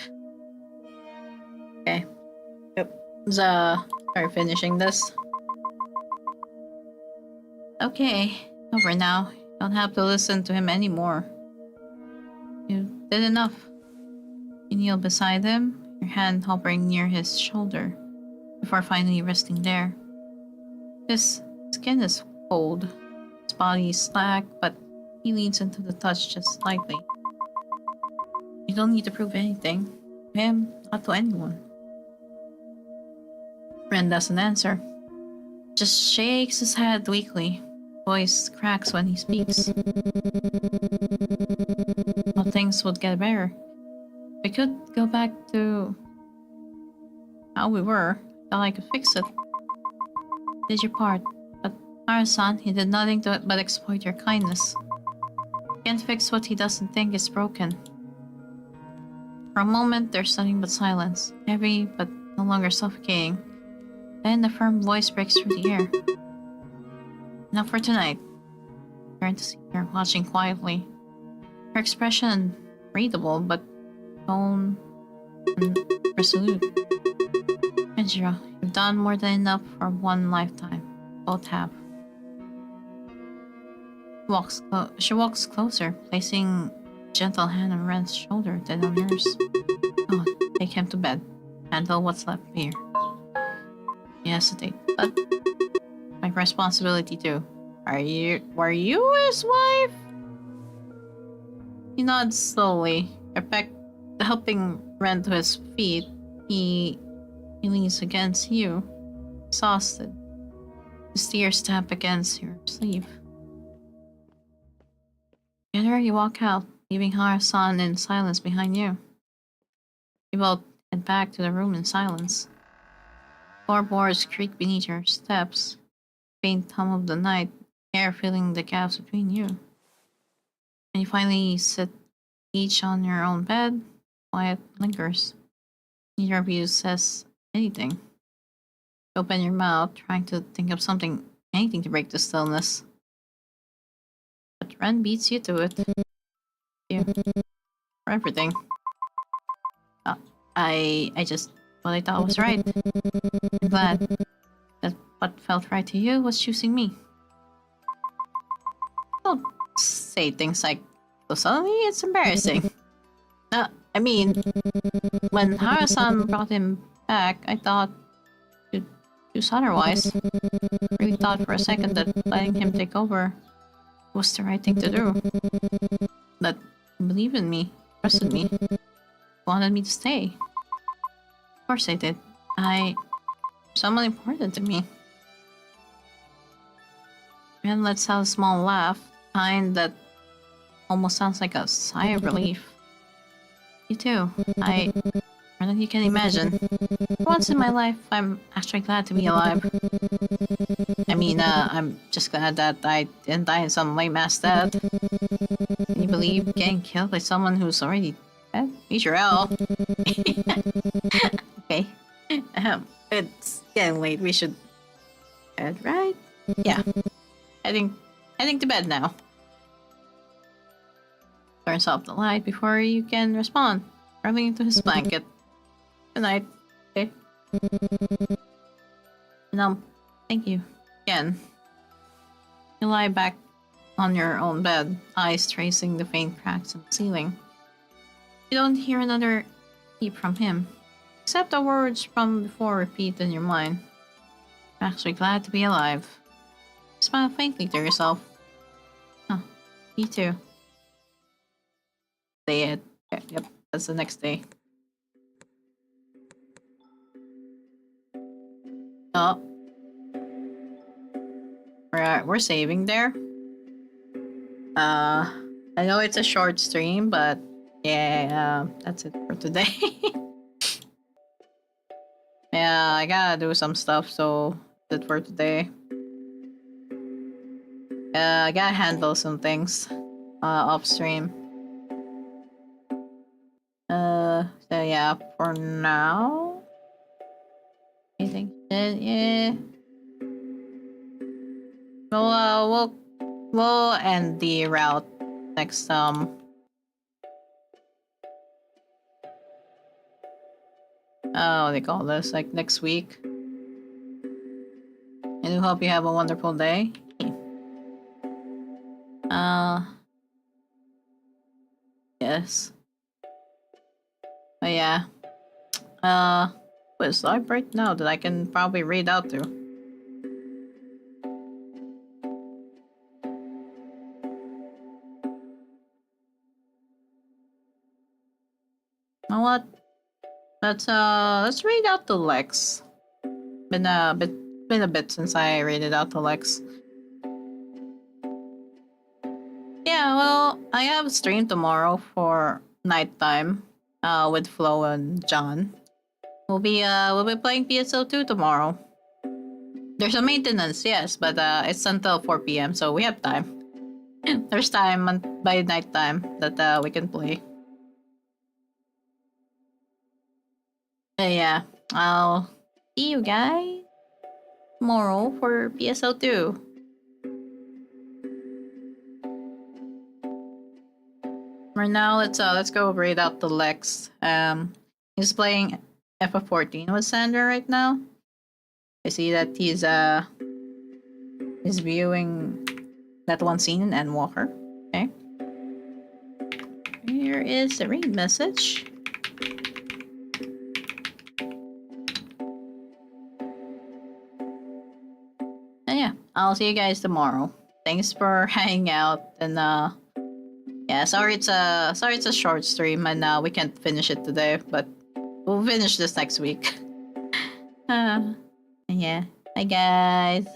Okay. Yep. Sorry, finishing this. Okay, over now. Don't have to listen to him anymore. You did enough. You kneel beside him, your hand hovering near his shoulder, before finally resting there. His skin is cold, his body is slack, but he leans into the touch just slightly. You don't need to prove anything. To him, not to anyone. Ren doesn't answer. Just shakes his head weakly. Voice cracks when he speaks. Thought things would get better. We could go back to how we were. Thought I could fix it. Did your part, but Arasan, he did nothing to but exploit your kindness. Can't fix what he doesn't think is broken. For a moment, there's nothing but silence, heavy but no longer suffocating. Then a firm voice breaks through the air. Enough for tonight. Turn to see her, watching quietly. Her expression readable, but tone resolute. Renjiro, you've done more than enough for one lifetime. Both have. She walks closer, placing a gentle hand on Ren's shoulder, then on hers. Oh, take him to bed. Handle what's left here. You hesitate, but my responsibility too. Were you his wife? He nods slowly, helping Ren to his feet. He leans against you, exhausted. His tears tap against your sleeve. Together, you walk out, leaving Hara-san in silence behind you. You both head back to the room in silence. Floorboards creak beneath your steps, faint hum of the night, air filling the gaps between you. And you finally sit each on your own bed. Quiet lingers. Neither of you says anything. You open your mouth, trying to think of anything to break the stillness. But Ren beats you to it. You for everything. I just what I thought was right. I'm glad that what felt right to you was choosing me. Don't say things like so suddenly. It's embarrassing. I mean, when Hara-san brought him back, I thought you'd choose otherwise. Really thought for a second that letting him take over was the right thing to do. That you believed in me, trusted me, wanted me to stay. Of course I did. You're someone important to me. Ren lets out a small laugh, kind that almost sounds like a sigh of relief. You too. More than you can imagine. For once in my life, I'm actually glad to be alive. I mean, I'm just glad that I didn't die in some lame-ass death. Can you believe getting killed by someone who's already dead? Major L. Okay. It's getting late. We should head, right? Yeah. Heading to bed now. Turns off the light before you can respond, curling into his blanket. Good night. Okay. No, thank you. Again. You lie back on your own bed, eyes tracing the faint cracks in the ceiling. You don't hear another peep from him, except the words from before repeat in your mind. I'm actually glad to be alive. You smile faintly to yourself. Huh, me too. Day it. Yep, that's the next day. Oh. We're saving there. I know it's a short stream, but yeah, that's it for today. Yeah, I gotta do some stuff, so that's it for today. I gotta handle some things off stream. So yeah, for now, I think yeah. We'll end the route next what do they call this? Like next week. I do hope you have a wonderful day. Yes. But yeah. What's live right now that I can probably read out to? You know what? Let's read out to Lex. Been a bit since I read it out to Lex. Yeah, well, I have a stream tomorrow for nighttime. With Flo and John. We'll be playing PSO2 tomorrow. There's a maintenance, yes, but it's until 4 p.m. so we have time. There's time by nighttime that we can play. But yeah, I'll see you guys tomorrow for PSO2. Right now, let's go read out the Lex. He's playing FF14 with Sandra right now. I see that he's viewing that one scene in Endwalker. Okay. Here is the raid message. And yeah, I'll see you guys tomorrow. Thanks for hanging out, and yeah, sorry it's a short stream and we can't finish it today, but we'll finish this next week. Yeah, bye guys.